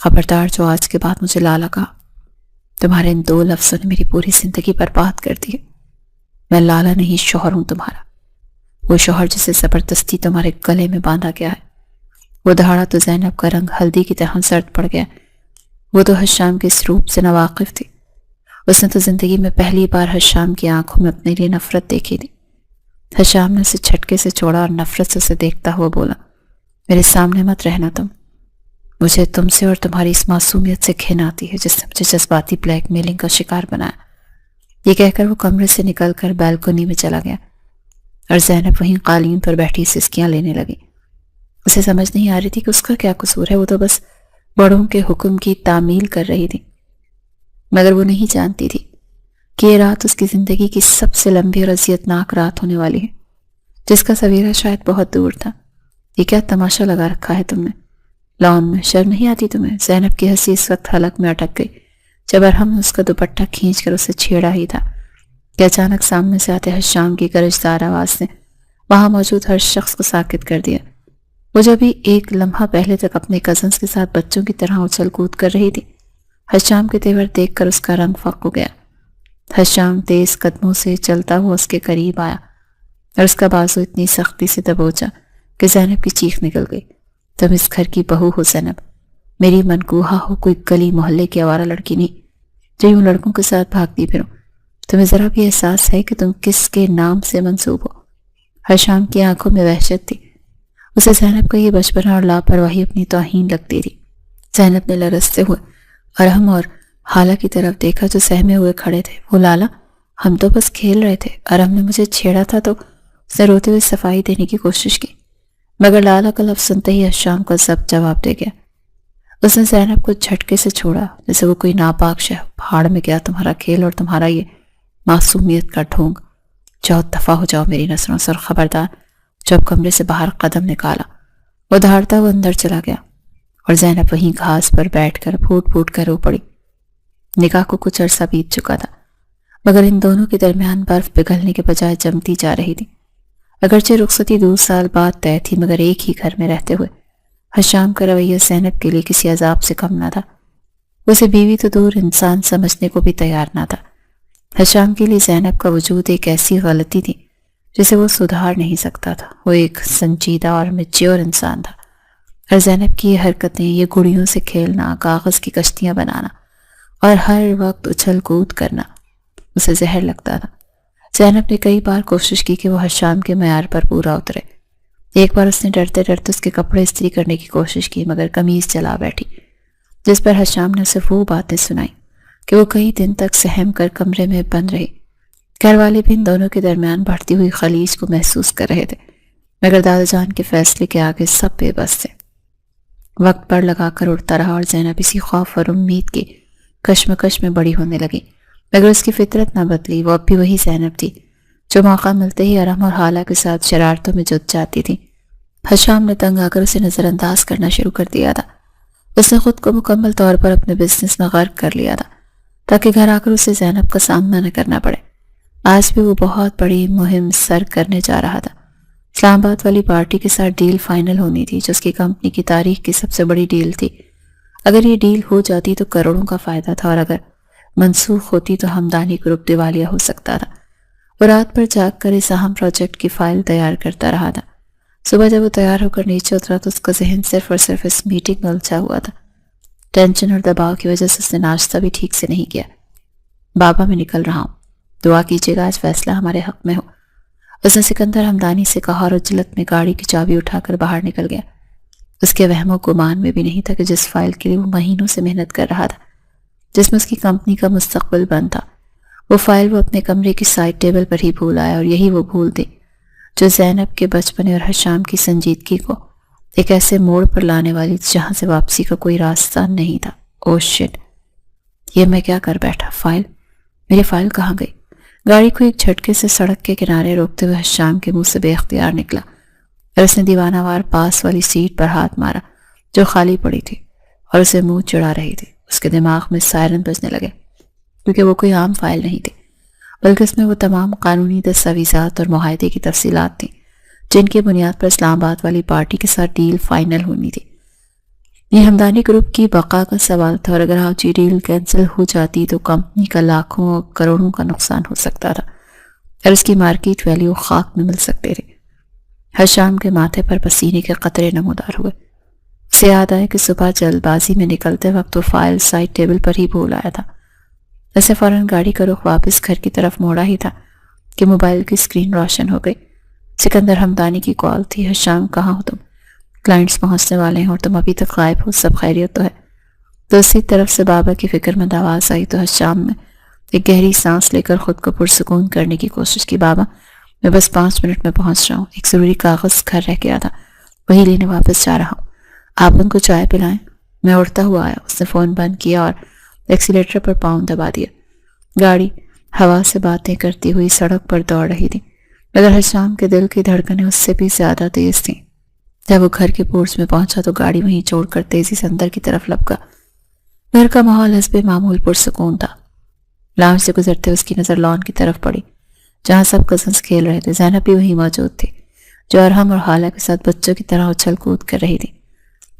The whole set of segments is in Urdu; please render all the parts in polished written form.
خبردار جو آج کے بعد مجھے لالا کہا، تمہارے ان 2 لفظوں نے میری پوری زندگی برباد کر دی۔ میں لالا نہیں، شوہر ہوں تمہارا، وہ شوہر جسے زبردستی تمہارے گلے میں باندھا گیا ہے۔ وہ دہاڑا تو زینب کا رنگ ہلدی کی طرح زرد پڑ گیا۔ وہ تو حشام کے اس روپ سے ناواقف تھی۔ اس نے تو زندگی میں پہلی بار حشام کی آنکھوں میں اپنے لیے نفرت دیکھی تھی۔ حشام نے اسے جھٹکے سے چھوڑا اور نفرت سے اسے دیکھتا ہوا بولا، میرے سامنے مت رہنا تم، مجھے تم سے اور تمہاری اس معصومیت سے گھن آتی ہے جس نے مجھے جذباتی بلیک میلنگ کا شکار بنایا۔ یہ کہہ کر وہ کمرے سے نکل کر بیلکونی میں چلا گیا اور زینب وہیں قالین پر بیٹھی سسکیاں لینے لگی۔ اسے سمجھ نہیں آ رہی تھی کہ اس کا کیا قصور ہے، وہ تو بس بڑوں کے حکم کی تعمیل کر رہی تھی، مگر وہ نہیں جانتی تھی کہ یہ رات اس کی زندگی کی سب سے لمبی اور اذیتناک رات ہونے والی ہے، جس کا سویرا شاید بہت دور تھا۔ یہ کیا تماشا لگا رکھا ہے تم نے لان میں؟ شرم نہیں آتی تمہیں؟ زینب کی ہنسی اس وقت حلق میں اٹک گئی جب ارحم نے اس کا دوپٹہ کھینچ کر اسے چھیڑا ہی تھا کہ اچانک سامنے سے آتے حشام کی گرجدار آواز نے وہاں موجود ہر شخص کو ساکت کر دیا۔ وہ جب بھی ایک لمحہ پہلے تک اپنے کزنز کے ساتھ بچوں کی طرح اچھل کود کر رہی تھی، حشام کے تیور دیکھ کر اس کا رنگ فق ہو گیا۔ حشام تیز قدموں سے چلتا ہوا اس کے قریب آیا اور اس کا بازو اتنی سختی سے دبوچا کہ زینب کی چیخ نکل گئی، تم اس گھر کی بہو ہو زینب، میری منکوہا ہو، کوئی گلی محلے کی آوارہ لڑکی نہیں جو یوں لڑکوں کے ساتھ بھاگتی پھرو۔ تمہیں ذرا بھی احساس ہے کہ تم کس کے نام سے منسوب ہو؟ حشام کی آنکھوں میں وحشت تھی۔ اسے زینب کا یہ بچپنا اور لاپرواہی اپنی توہین لگتی تھی۔ زینب نے لرزتے ہوئے ارحم اور حالہ کی طرف دیکھا جو سہمے ہوئے کھڑے تھے۔ وہ لالا، ہم تو بس کھیل رہے تھے، ارحم نے مجھے چھیڑا تھا تو اس نے روتے ہوئے صفائی دینے کی کوشش کی، مگر لالا کا لفظ سنتے ہی حشام کا ضبط جواب دے گیا۔ اس نے زینب کو جھٹکے سے چھوڑا جیسے وہ کوئی ناپاک شے۔ پہاڑ میں گیا تمہارا کھیل اور تمہارا یہ معصومیت کا ڈھونگ، جاؤ دفع ہو جاؤ میری نظروں سے، اور خبردار جب کمرے سے باہر قدم نکالا وہ دھاڑتا وہ اندر چلا گیا اور زینب وہیں گھاس پر بیٹھ کر پھوٹ پھوٹ کر رو پڑی۔ نکاح کو کچھ عرصہ بیت چکا تھا، مگر ان دونوں کے درمیان برف پگھلنے کے بجائے جمتی جا رہی تھی۔ اگرچہ رخصتی 2 سال بعد طے تھی، مگر ایک ہی گھر میں رہتے ہوئے حشام کا رویہ زینب کے لیے کسی عذاب سے کم نہ تھا۔ اسے بیوی تو دور انسان سمجھنے کو بھی تیار نہ تھا۔ حشام کے لیے زینب کا وجود ایک ایسی غلطی تھی جسے وہ سدھار نہیں سکتا تھا۔ وہ ایک سنجیدہ اور میچور انسان تھا، اور زینب کی یہ حرکتیں، یہ گڑیوں سے کھیلنا، کاغذ کی کشتیاں بنانا اور ہر وقت اچھل کود کرنا اسے زہر لگتا تھا۔ زینب نے کئی بار کوشش کی کہ وہ حشام کے معیار پر پورا اترے۔ ایک بار اس نے ڈرتے ڈرتے اس کے کپڑے استری کرنے کی کوشش کی، مگر قمیض چلا بیٹھی، جس پر حشام نے صرف وہ باتیں سنائی کہ وہ کئی دن تک سہم کر کمرے میں بند رہی۔ گھر والے بھی ان دونوں کے درمیان بڑھتی ہوئی خلیج کو محسوس کر رہے تھے، مگر دادا جان کے فیصلے کے آگے سب بے بس تھے۔ وقت پر لگا کر اڑتا رہا اور زینب اسی خوف اور امید کی کشمکش میں بڑی ہونے لگی، مگر اس کی فطرت نہ بدلی۔ وہ اب بھی وہی زینب تھی جو موقع ملتے ہی ارحم اور حالہ کے ساتھ شرارتوں میں جت جاتی تھی۔ حشام نے تنگ آ کر اسے نظر انداز کرنا شروع کر دیا تھا۔ اس نے خود کو مکمل طور پر اپنے بزنس میں غرق کر لیا تھا تاکہ گھر آ کر اسے زینب کا سامنا نہ کرنا پڑے۔ آج بھی وہ بہت بڑی مہم سر کرنے جا رہا تھا۔ اسلام آباد والی پارٹی کے ساتھ ڈیل فائنل ہونی تھی جو اس کی کمپنی کی تاریخ کی سب سے بڑی ڈیل تھی۔ اگر یہ ڈیل ہو جاتی تو کروڑوں کا فائدہ تھا، اور اگر منسوخ ہوتی تو ہمدانی گروپ دیوالیہ ہو سکتا تھا۔ وہ رات پر جاگ کر اس اہم پروجیکٹ کی فائل تیار کرتا رہا تھا۔ صبح جب وہ تیار ہو کر نیچے اترا تو اس کا ذہن صرف اور صرف اس میٹنگ میں الجھا ہوا تھا۔ ٹینشن اور دباؤ کی وجہ سے اس نے ناشتہ بھی ٹھیک سے نہیں کیا۔ بابا میں نکل رہا ہوں، دعا کیجیے گا آج فیصلہ ہمارے حق میں ہو، اس نے سکندر ہمدانی سے کہا اور عجلت میں گاڑی کی چابی اٹھا کر باہر نکل گیا۔ اس کے وہم و گمان میں بھی نہیں تھا کہ جس فائل کے لیے وہ مہینوں سے محنت کر رہا تھا، جس میں اس کی کمپنی کا مستقبل بند تھا، وہ فائل وہ اپنے کمرے کی سائڈ ٹیبل پر ہی بھول آیا، اور یہی وہ بھول تھی جو زینب کے بچپنے اور حشام کی سنجیدگی کو ایک ایسے موڑ پر لانے والی جہاں سے واپسی کا کوئی راستہ نہیں تھا۔ اوہ شٹ، یہ میں کیا کر بیٹھا؟ فائل، میری فائل کہاں گئی؟ گاڑی کو ایک جھٹکے سے سڑک کے کنارے روکتے ہوئے حشام کے منہ سے بے اختیار نکلا، اور اس نے دیوانہ وار پاس والی سیٹ پر ہاتھ مارا جو خالی پڑی تھی اور اسے منہ چڑھا رہی تھی۔ اس کے دماغ میں سائرن بجنے لگے، کیونکہ وہ کوئی عام فائل نہیں تھی، بلکہ اس میں وہ تمام قانونی دستاویزات اور معاہدے کی تفصیلات تھیں جن کی بنیاد پر اسلام آباد والی پارٹی کے ساتھ ڈیل فائنل ہونی تھی۔ یہ ہمدانی گروپ کی بقا کا سوال تھا، اور اگر حاجی ڈیل کینسل ہو جاتی تو کمپنی کا لاکھوں اور کروڑوں کا نقصان ہو سکتا تھا، اور اس کی مارکیٹ ویلیو خاک میں مل سکتے تھے۔ حشام کے ماتھے پر پسینے کے قطرے نمودار ہوئے۔ اسے یاد آیا کہ صبح جلد بازی میں نکلتے وقت وہ فائل سائڈ ٹیبل پر ہی بھول آیا تھا۔ اسے فوراً گاڑی کا رخ واپس گھر کی طرف موڑا ہی تھا کہ موبائل کی اسکرین روشن ہو گئی۔ سکندر حمدانی کی کال تھی۔ حشام، کہاں ہو تم؟ کلائنٹس پہنچنے والے ہیں اور تم ابھی تک غائب ہو، سب خیریت تو ہے؟ دوسری طرف سے بابا کی فکر مند آواز آئی تو حشام نے ایک گہری سانس لے کر خود کو پرسکون کرنے کی کوشش کی۔ بابا، میں بس 5 منٹ میں پہنچ رہا ہوں، ایک ضروری کاغذ گھر رہ گیا تھا، وہی لینے واپس جا رہا ہوں، آپ ان کو چائے پلائیں؟ میں اڑتا ہوا آیا۔ اس نے فون بند کیا اور ایکسیلیٹر پر پاؤں دبا دیا۔ گاڑی ہوا سے باتیں کرتی ہوئی سڑک پر دوڑ رہی تھی، مگر حشام کے دل کی دھڑکنیں اس سے بھی زیادہ تیز تھیں۔ جب وہ گھر کے پورچ میں پہنچا تو گاڑی وہیں چھوڑ کر تیزی سے اندر کی طرف لپکا۔ گھر کا ماحول حسب معمول پرسکون تھا۔ لانچ سے گزرتے اس کی نظر لان کی طرف پڑی، جہاں سب کزنس کھیل رہے تھے۔ زینب بھی وہیں موجود تھی، جو ارحم اور حالہ کے ساتھ بچوں کی طرح اچھل کود کر رہی تھی۔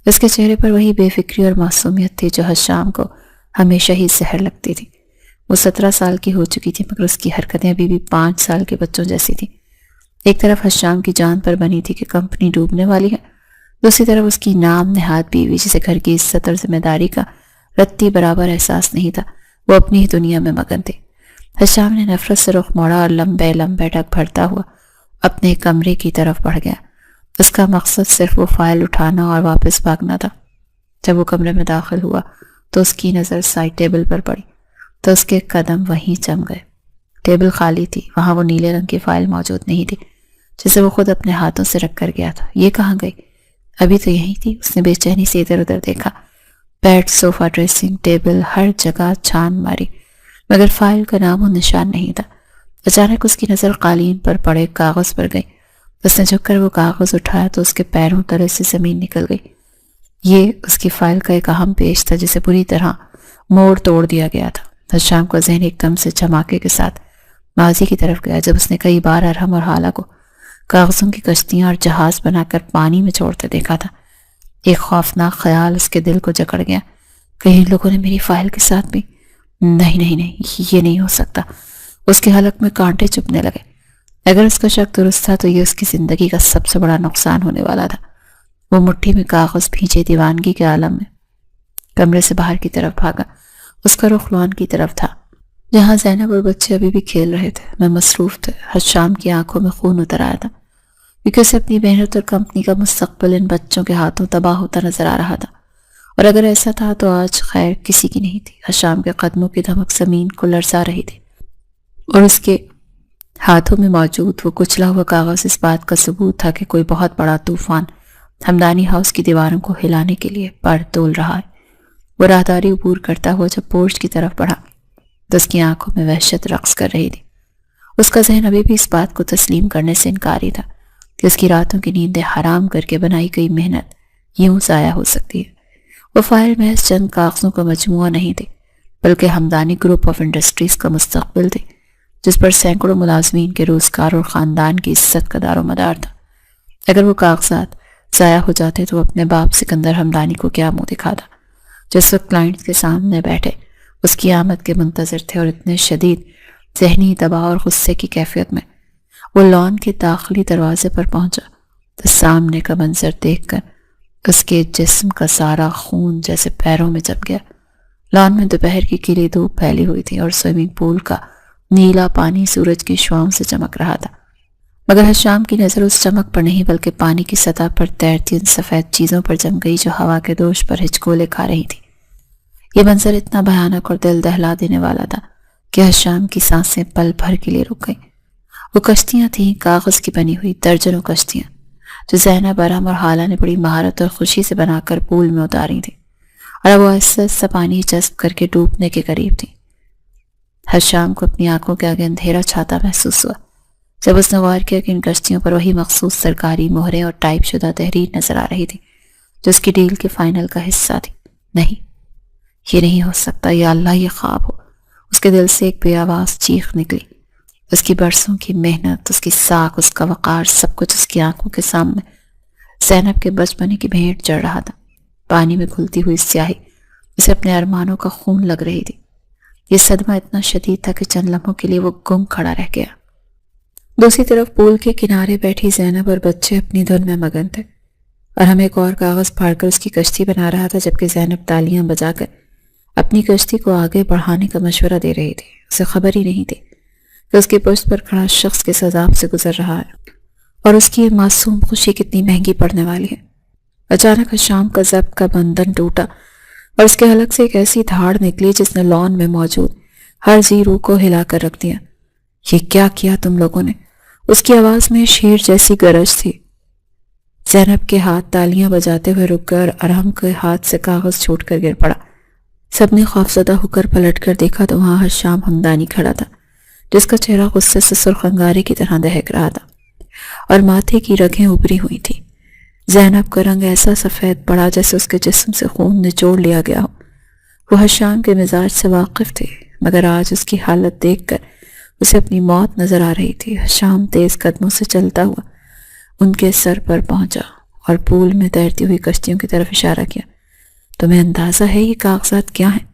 اس کے چہرے پر وہی بے فکری اور معصومیت تھی جو حشام کو ہمیشہ ہی زہر لگتی تھی۔ وہ 17 سال کی ہو چکی تھی، مگر اس کی حرکتیں ابھی بھی 5 سال کے بچوں جیسی تھیں۔ ایک طرف حشام کی جان پر بنی تھی کہ کمپنی ڈوبنے والی ہے، دوسری طرف اس کی نام نہاد بیوی جسے گھر کی عزت اور ذمہ داری کا رتی برابر احساس نہیں تھا، وہ اپنی ہی دنیا میں مگن تھی۔ حشام نے نفرت سے رخ موڑا اور لمبے لمبے ڈگ بھرتا ہوا اپنے کمرے کی طرف بڑھ گیا۔ اس کا مقصد صرف وہ فائل اٹھانا اور واپس بھاگنا تھا۔ جب وہ کمرے میں داخل ہوا تو اس کی نظر سائڈ ٹیبل پر پڑی تو اس کے قدم وہیں جم گئے۔ ٹیبل خالی تھی، وہاں وہ نیلے رنگ کی فائل موجود نہیں تھی جسے وہ خود اپنے ہاتھوں سے رکھ کر گیا تھا۔ یہ کہاں گئی؟ ابھی تو یہیں تھی۔ اس نے بے چینی سے ادھر ادھر دیکھا، بیڈ، صوفہ، ڈریسنگ ٹیبل، ہر جگہ چھان ماری، مگر فائل کا نام و نشان نہیں تھا۔ اچانک اس کی نظر قالین پر پڑے کاغذ پر گئی۔ اس نے جھک کر وہ کاغذ اٹھایا تو اس کے پیروں تلے سے زمین نکل گئی۔ یہ اس کی فائل کا ایک اہم پیج تھا جسے پوری طرح موڑ توڑ دیا گیا تھا۔ حشام کا ذہن ایک دم سے دھماکے کے ساتھ ماضی کی طرف گیا، جب اس نے کئی بار ارحم اور حالہ کو کاغذوں کی کشتیاں اور جہاز بنا کر پانی میں چھوڑتے دیکھا تھا۔ ایک خوفناک خیال اس کے دل کو جکڑ گیا، کہیں ان لوگوں نے میری فائل کے ساتھ بھی؟ نہیں نہیں نہیں، یہ نہیں ہو سکتا۔ اس کے حلق میں کانٹے چبھنے لگے۔ اگر اس کا شک درست تھا تو یہ اس کی زندگی کا سب سے بڑا نقصان ہونے والا تھا۔ وہ مٹھی میں کاغذ بھیجے دیوانگی کے عالم میں کمرے سے باہر کی طرف بھاگا۔ اس کا رخ لان کی طرف تھا، جہاں زینب اور بچے ابھی بھی کھیل رہے تھے، میں مصروف تھے۔ حشام کی آنکھوں میں خون اتر آیا تھا، کیونکہ اسے اپنی محنت اور کمپنی کا مستقبل ان بچوں کے ہاتھوں تباہ ہوتا نظر آ رہا تھا، اور اگر ایسا تھا تو آج خیر کسی کی نہیں تھی۔ حشام کے قدموں کی دھمک زمین کو لرزا رہی تھی، اور اس کے ہاتھوں میں موجود وہ کچلا ہوا کاغذ اس بات کا ثبوت تھا کہ کوئی بہت بڑا طوفان ہمدانی ہاؤس کی دیواروں کو ہلانے کے لیے پر تول رہا ہے۔ وہ راہداری عبور کرتا ہوا جب پورچ کی طرف بڑھا تو اس کی آنکھوں میں وحشت رقص کر رہی تھی۔ اس کا ذہن ابھی بھی اس بات کو تسلیم کرنے سے انکاری تھا کہ اس کی راتوں کی نیندیں حرام کر کے بنائی گئی محنت یوں ضائع ہو سکتی ہے۔ وہ فائل محض چند کاغذوں کا مجموعہ نہیں تھی، بلکہ ہمدانی گروپ آف انڈسٹریز کا مستقبل تھی، جس پر سینکڑوں ملازمین کے روزگار اور خاندان کی عزت کا دار و مدار تھا۔ اگر وہ کاغذات ضائع ہو جاتے تو اپنے باپ سکندر حمدانی کو کیا منہ دکھاتا، جس وقت کلائنٹس کے سامنے بیٹھے اس کی آمد کے منتظر تھے، اور اتنے شدید ذہنی دباؤ اور غصے کی کیفیت میں وہ لان کے داخلی دروازے پر پہنچا تو سامنے کا منظر دیکھ کر اس کے جسم کا سارا خون جیسے پیروں میں جم گیا۔ لان میں دوپہر کی کیلی دھوپ پھیلی ہوئی تھی اور سوئمنگ پول کا نیلا پانی سورج کی شعاؤں سے چمک رہا تھا، مگر حشام کی نظر اس چمک پر نہیں بلکہ پانی کی سطح پر تیرتی ان سفید چیزوں پر جم گئی جو ہوا کے دوش پر ہچکولے کھا رہی تھی۔ یہ منظر اتنا بھیانک اور دل دہلا دینے والا تھا کہ حشام کی سانسیں پل بھر کے لیے رک گئیں۔ وہ کشتیاں تھیں، کاغذ کی بنی ہوئی درجنوں کشتیاں، جو زینب، ارحم اور حالہ نے بڑی مہارت اور خوشی سے بنا کر پول میں اتاری تھیں، اور وہ آہستہ آہستہ پانی جذب کر کے ڈوبنے کے قریب تھیں۔ حشام کو اپنی آنکھوں کے آگے اندھیرا چھاتا محسوس ہوا جب اس نے غور کیا کہ ان کشتیوں پر وہی مخصوص سرکاری مہریں اور ٹائپ شدہ تحریر نظر آ رہی تھی جو اس کی ڈیل کے فائنل کا حصہ تھی۔ نہیں، یہ نہیں ہو سکتا، یا اللہ یہ خواب ہو۔ اس کے دل سے ایک بے آواز چیخ نکلی۔ اس کی برسوں کی محنت، اس کی ساکھ، اس کا وقار، سب کچھ اس کی آنکھوں کے سامنے زینب کے بچپنے کی بھینٹ چڑھ رہا تھا۔ پانی میں گھلتی ہوئی سیاہی اسے اپنے ارمانوں کا خون لگ رہی تھی۔ یہ صدمہ اتنا شدید تھا کہ چند لمحوں کے لیے وہ گم کھڑا رہ گیا۔ دوسری طرف پول کے کنارے بیٹھی زینب اور بچے اپنی دھن میں مگن تھے، اور ہم ایک اور کاغذ پھاڑ کر اس کی کشتی بنا رہا تھا، جبکہ زینب تالیاں بجا کر اپنی کشتی کو آگے بڑھانے کا مشورہ دے رہی تھی۔ اسے خبر ہی نہیں تھی کہ اس کی پشت پر کھڑا شخص کس عذاب سے گزر رہا ہے اور اس کی یہ معصوم خوشی کتنی مہنگی پڑنے والی ہے۔ اچانک حشام کا ضبط کا بندھن ٹوٹا اور اس کے حلق سے ایک ایسی دھاڑ نکلی جس نے لان میں موجود ہر ذی روح کو ہلا کر رکھ دیا۔ یہ کیا کیا تم لوگوں نے؟ اس کی آواز میں شیر جیسی گرج تھی۔ زینب کے ہاتھ تالیاں بجاتے ہوئے رک گئے اور ارحم کے ہاتھ سے کاغذ چھوٹ کر گر پڑا۔ سب نے خوفزدہ ہو کر پلٹ کر دیکھا تو وہاں حشام ہمدانی کھڑا تھا، جس کا چہرہ غصے سے سرخ انگارے کی طرح دہک رہا تھا اور ماتھے کی رگیں ابری ہوئی تھیں۔ زینب کا رنگ ایسا سفید پڑا جیسے اس کے جسم سے خون نچوڑ لیا گیا ہو۔ وہ حشام کے مزاج سے واقف تھے، مگر آج اس کی حالت دیکھ کر اسے اپنی موت نظر آ رہی تھی۔ حشام تیز قدموں سے چلتا ہوا ان کے سر پر پہنچا اور پول میں تیرتی ہوئی کشتیوں کی طرف اشارہ کیا۔ تمہیں اندازہ ہے یہ کاغذات کیا ہیں؟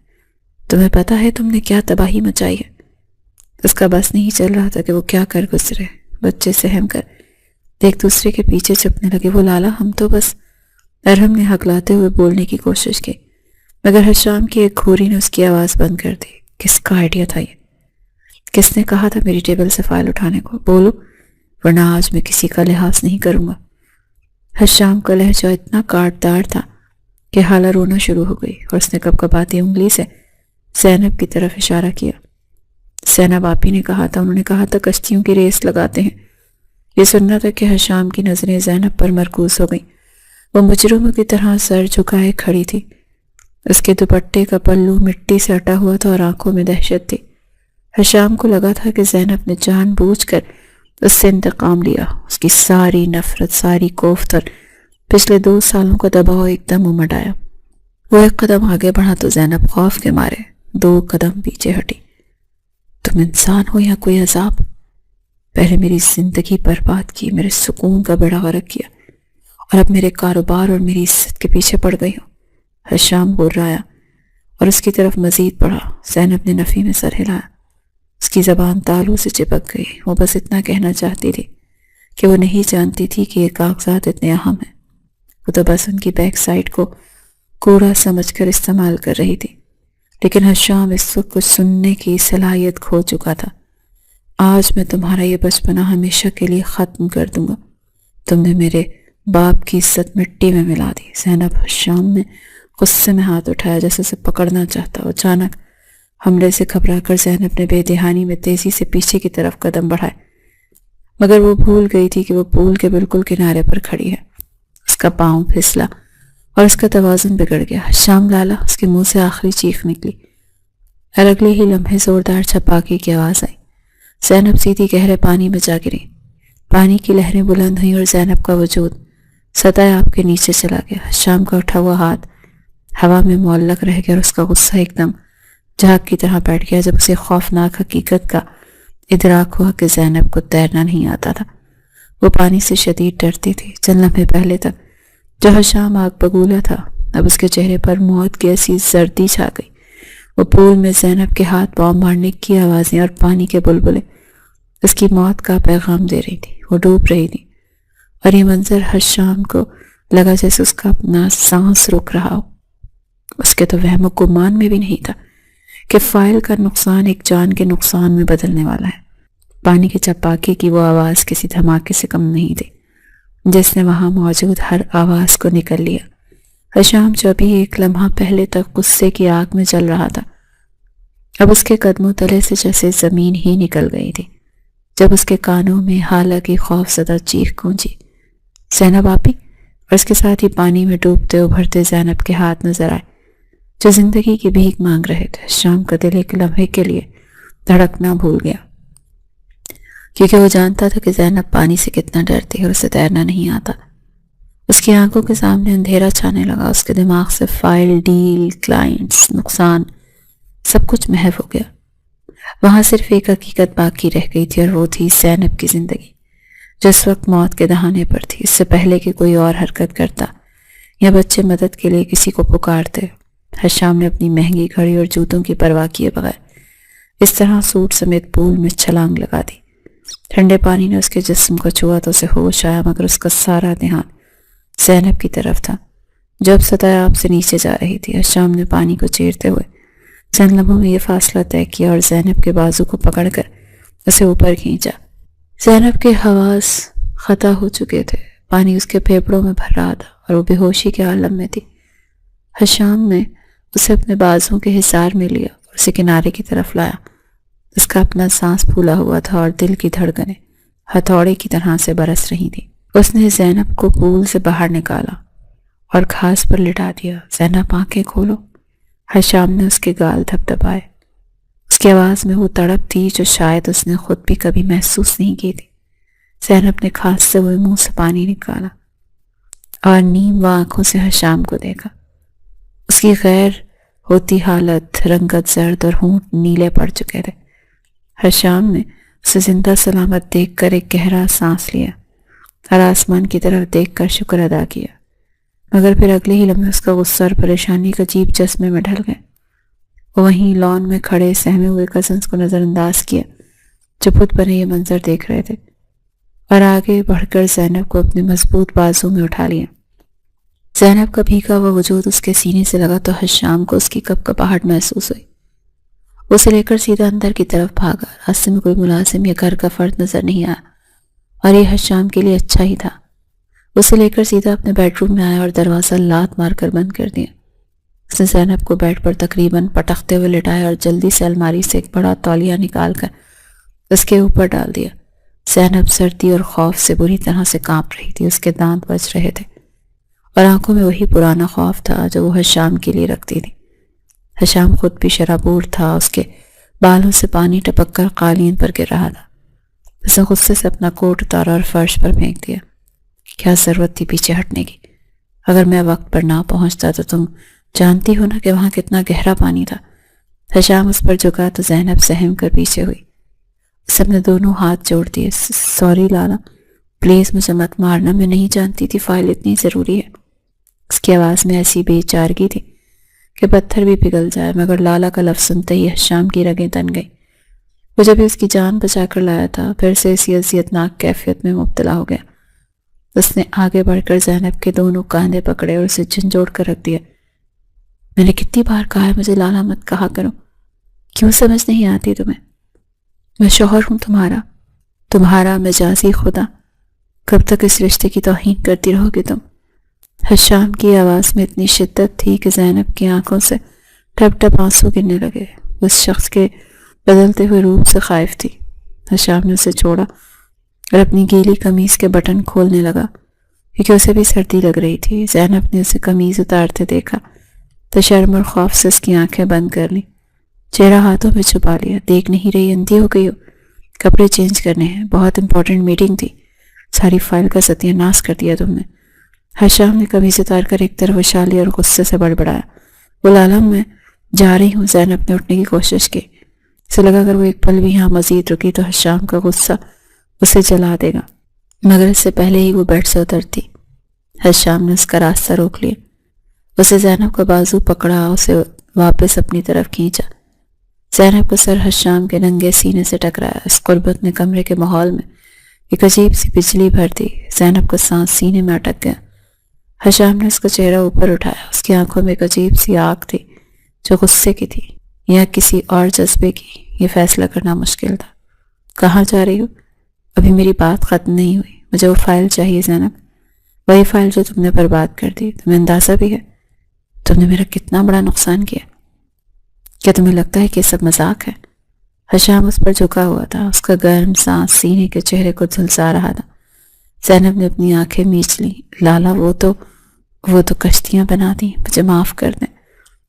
تمہیں پتا ہے تم نے کیا تباہی مچائی ہے؟ اس کا بس نہیں چل رہا تھا کہ وہ کیا کر گزرے۔ بچے سہم کر ایک دوسرے کے پیچھے چھپنے لگے۔ وہ لالا ہم تو بس، ارحم نے ہکلاتے ہوئے بولنے کی کوشش کی، مگر حشام کی ایک گھوری نے اس کی آواز بند کر دی۔ کس کا آئیڈیا تھا یہ؟ کس نے کہا تھا میری ٹیبل سے فائل اٹھانے کو؟ بولو، ورنہ آج میں کسی کا لحاظ نہیں کروں گا۔ حشام کا لہجہ اتنا کاٹدار تھا کہ حالہ رونا شروع ہو گئی اور اس نے کپکپاتی انگلی سے زینب کی طرف اشارہ کیا۔ زینب آپی نے کہا تھا، انہوں نے کہا تھا کشتیوں کی ریس لگاتے ہیں۔ یہ سننا تھا کہ حشام کی نظریں زینب پر مرکوز ہو گئیں۔ وہ مجرموں کی طرح سر جھکائے کھڑی تھی۔ اس کے دوپٹے کا پلو مٹی سے اٹا ہوا تھا اور آنکھوں میں دہشت تھی۔ حشام کو لگا تھا کہ زینب نے جان بوجھ کر اس سے انتقام لیا۔ اس کی ساری نفرت، ساری کوفت اور پچھلے 2 سالوں کا دباؤ ایک دم امڈ آیا۔ وہ ایک قدم آگے بڑھا تو زینب خوف کے مارے 2 قدم پیچھے ہٹی۔ تم انسان ہو یا کوئی عذاب؟ پہلے میری زندگی برباد کی، میرے سکون کا بیڑا غرق کیا، اور اب میرے کاروبار اور میری عزت کے پیچھے پڑ گئی ہو۔ حشام گھبرایا اور اس کی طرف مزید بڑھا۔ زینب نے نفی میں سر ہلایا۔ اس کی زبان تالو سے چپک گئی۔ وہ بس اتنا کہنا چاہتی تھی کہ وہ نہیں جانتی تھی کہ یہ کاغذات اتنے اہم ہیں۔ وہ تو بس ان کی بیک سائڈ کو کوڑا سمجھ کر استعمال کر رہی تھی، لیکن حشام اس وقت کچھ سننے کی صلاحیت کھو چکا تھا۔ آج میں تمہارا یہ بچپنا ہمیشہ کے لیے ختم کر دوں گا۔ تم نے میرے باپ کی عزت مٹی میں ملا دی۔ زینب، حشام نے غصے میں ہاتھ اٹھایا جیسے اسے پکڑنا چاہتا۔ اچانک حملے سے گھبرا کر زینب نے بے دہانی میں تیزی سے پیچھے کی طرف قدم بڑھائے، مگر وہ بھول گئی تھی کہ وہ پول کے بالکل کنارے پر کھڑی ہے۔ اس کا پاؤں پھسلا اور اس کا توازن بگڑ گیا۔ حشام لالا، اس کے منہ سے آخری چیخ نکلی اور اگلے ہی لمحے زوردار چھپاکی کی آواز آئی۔ زینب سیدھی گہرے پانی میں جا گری۔ پانی کی لہریں بلند ہوئیں اور زینب کا وجود سطح آپ کے نیچے چلا گیا۔ حشام کا اٹھا ہوا ہاتھ ہوا میں معلق رہ گیا اور اس کا غصہ ایک دم جھاگ کی طرح بیٹھ گیا جب اسے خوفناک حقیقت کا ادراک ہوا کہ زینب کو تیرنا نہیں آتا تھا۔ وہ پانی سے شدید ڈرتی تھی۔ چند لمحے پہلے تک جو حشام آگ بگولا تھا، اب اس کے چہرے پر موت کی ایسی زردی چھا گئی۔ وہ پول میں زینب کے ہاتھ پاؤں مارنے کی آوازیں اور پانی کے بلبلے اس کی موت کا پیغام دے رہی تھی۔ وہ ڈوب رہی تھی اور یہ منظر حشام کو لگا جیسے اس کا اپنا سانس رک رہا ہو۔ اس کے تو وہم و گمان میں بھی نہیں تھا کہ فائل کا نقصان ایک جان کے نقصان میں بدلنے والا ہے۔ پانی کے چپاکے کی وہ آواز کسی دھماکے سے کم نہیں تھی جس نے وہاں موجود ہر آواز کو نکل لیا۔ حشام جو ابھی ایک لمحہ پہلے تک غصے کی آگ میں جل رہا تھا، اب اس کے قدموں تلے سے جیسے زمین ہی نکل گئی تھی جب اس کے کانوں میں حالہ کی خوف زدہ چیخ گونجی، زینب آپی! اور اس کے ساتھ ہی پانی میں ڈوبتے ابھرتے زینب کے ہاتھ نظر آئے جو زندگی کی بھیک مانگ رہے تھے۔ حشام کا دل ایک لمحے کے لیے دھڑکنا بھول گیا، کیونکہ وہ جانتا تھا کہ زینب پانی سے کتنا ڈرتی ہے اور اسے تیرنا نہیں آتا۔ اس کی آنکھوں کے سامنے اندھیرا چھانے لگا۔ اس کے دماغ سے فائل، ڈیل، کلائنٹس، نقصان سب کچھ محو ہو گیا۔ وہاں صرف ایک حقیقت باقی رہ گئی تھی اور وہ تھی زینب کی زندگی جو اس وقت موت کے دہانے پر تھی۔ اس سے پہلے کہ کوئی اور حرکت کرتا یا بچے مدد کے لیے کسی کو پکارتے۔ حشام نے اپنی مہنگی گھڑی اور جوتوں کی پرواہ کیے بغیر اس طرح سوٹ سمیت پول میں چھلانگ لگا دی۔ ٹھنڈے پانی نے اس کے جسم کو چھوا تو اسے ہوش آیا، مگر اس کا سارا دھیان زینب کی طرف تھا جو اب سطح آب سے نیچے جا رہی تھی۔ حشام نے پانی کو چیرتے ہوئے چند لمحوں میں یہ فاصلہ طے کیا اور زینب کے بازو کو پکڑ کر اسے اوپر کھینچا۔ زینب کے حواس خطا ہو چکے تھے، پانی اس کے پھیپھڑوں میں بھر رہا تھا اور وہ بے ہوشی کے عالم میں تھی۔ حشام نے اسے اپنے بازوں کے حصار میں لیا اور اسے کنارے کی طرف لایا۔ اس کا اپنا سانس پھولا ہوا تھا اور دل کی دھڑکنیں ہتھوڑے کی طرح سے برس رہی تھی۔ اس نے زینب کو پول سے باہر نکالا اور گھاس پر لٹا دیا۔ زینب آنکھیں کھولو۔ حشام نے اس کے گال دھپدھپائے۔ اس کی آواز میں وہ تڑپ تھی جو شاید اس نے خود بھی کبھی محسوس نہیں کی تھی۔ زینب نے کھانستے ہوئے منہ سے پانی نکالا اور نیم آنکھوں سے حشام کو دیکھا۔ اس کی غیر ہوتی حالت، رنگت زرد اور ہونٹ نیلے پڑ چکے تھے۔ حشام نے اسے زندہ سلامت دیکھ کر ایک گہرا سانس لیا اور آسمان کی طرف دیکھ کر شکر ادا کیا، مگر پھر اگلے ہی لمحے اس کا غصہ اور پریشانی کا عجیب چشمے میں ڈھل گئے۔ وہ وہیں لان میں کھڑے سہمے ہوئے کزنز کو نظر انداز کیا جو بت بنے یہ منظر دیکھ رہے تھے، اور آگے بڑھ کر زینب کو اپنے مضبوط بازو میں اٹھا لیا۔ زینب کا بھیگا ہوا وجود اس کے سینے سے لگا تو حشام کو اس کی کپکپاہٹ محسوس ہوئی۔ اسے لے کر سیدھا اندر کی طرف بھاگا۔ راستے میں کوئی ملازم یا گھر کا فرد نظر نہیں آیا اور یہ حشام کے لیے اچھا ہی تھا۔ اسے لے کر سیدھا اپنے بیڈ روم میں آیا اور دروازہ لات مار کر بند کر دیا۔ اس نے زینب کو بیڈ پر تقریباً پٹکتے ہوئے لٹایا اور جلدی سے الماری سے ایک بڑا تولیہ نکال کر اس کے اوپر ڈال دیا۔ زینب سردی اور خوف سے بری طرح سے کانپ رہی تھی۔ اس کے دانت بج رہے تھے اور آنکھوں میں وہی پرانا خوف تھا جو وہ حشام کے لیے رکھتی تھی۔ حشام خود بھی شرابور تھا، اس کے بالوں سے پانی ٹپک کر قالین پر گر رہا تھا۔ اس نے غصے سے اپنا کوٹ اتارا اور فرش پر پھینک دیا۔ کیا ضرورت تھی پیچھے ہٹنے کی؟ اگر میں وقت پر نہ پہنچتا تو تم جانتی ہو نا کہ وہاں کتنا گہرا پانی تھا۔ حشام اس پر جھکا تو زینب سہم کر پیچھے ہوئی۔ سب نے دونوں ہاتھ جوڑ دیے۔ سوری لالا، پلیز مجھے مت مارنا، میں نہیں جانتی تھی فائل اتنی ضروری ہے۔ اس کی آواز میں ایسی بے چارگی تھی کہ پتھر بھی پگھل جائے، مگر لالا کا لفظ سنتے ہی حشام کی رگیں تن گئی۔ وہ جب اس کی جان بچا کر لایا تھا پھر سے اسی اذیتناک کیفیت میں مبتلا ہو گیا۔ اس نے آگے بڑھ کر زینب کے دونوں کاندھے پکڑے اور اسے جھنجھوڑ کر رکھ دیا۔ میں نے کتنی بار کہا ہے مجھے لالا مت کہا کرو، کیوں سمجھ نہیں آتی تمہیں؟ میں شوہر ہوں تمہارا مجازی خدا، کب تک اس رشتے کی توہین کرتی رہو گی تم؟ حشام کی آواز میں اتنی شدت تھی کہ زینب کی آنکھوں سے ٹپ ٹپ آنسو گرنے لگے۔ اس شخص کے بدلتے ہوئے روپ سے خائف تھی۔ حشام نے اسے چھوڑا اور اپنی گیلی قمیض کے بٹن کھولنے لگا کیونکہ اسے بھی سردی لگ رہی تھی۔ زینب نے اسے قمیض اتارتے دیکھا تو شرم اور خوف سے اس کی آنکھیں بند کر لیں، چہرہ ہاتھوں میں چھپا لیا۔ دیکھ نہیں رہی اندھی ہو گئی ہو؟ کپڑے چینج کرنے ہیں، بہت امپورٹنٹ میٹنگ تھی، ساری فائل کا ستیہ ناش کر دیا تم نے۔ حشام نے قمیض اتار کر ایک طرف اچھالی اور غصے سے بڑبڑایا۔ وہ لالا میں جا رہی ہوں۔ زینب نے اٹھنے کی کوشش کی۔ اسے لگا اگر وہ ایک پل بھی یہاں مزید رکی تو حشام کا غصہ اسے جلا دے گا، مگر اس سے پہلے ہی وہ بیڈ سے اترتی۔ حشام نے اس کا راستہ روک لیا۔ اسے زینب کا بازو پکڑا، اسے واپس اپنی طرف کھینچا۔ زینب کا سر حشام کے ننگے سینے سے ٹکرایا۔ اس قربت نے کمرے کے ماحول میں ایک عجیب سی بجلی بھر دی۔ زینب کا سانس سینے میں اٹک گیا۔ حشام نے اس کا چہرہ اوپر اٹھایا۔ اس کی آنکھوں میں ایک عجیب سی آگ تھی جو غصے کی تھی یا کسی اور جذبے کی، یہ فیصلہ کرنا مشکل تھا۔ کہاں جا رہی ہو؟ ابھی میری بات ختم نہیں ہوئی۔ مجھے وہ فائل چاہیے زینب، وہی فائل جو تم نے برباد کر دی۔ تمہیں اندازہ بھی ہے تم نے میرا کتنا بڑا نقصان کیا؟ کیا تمہیں لگتا ہے کہ یہ سب مذاق ہے؟ حشام اس پر جھکا ہوا تھا، اس کا گرم سانس سینے کے چہرے کو جھلسا رہا تھا۔ زینب نے اپنی آنکھیں میچ لیں۔ لالا وہ تو کشتیاں بنا دیں، مجھے معاف کر دیں۔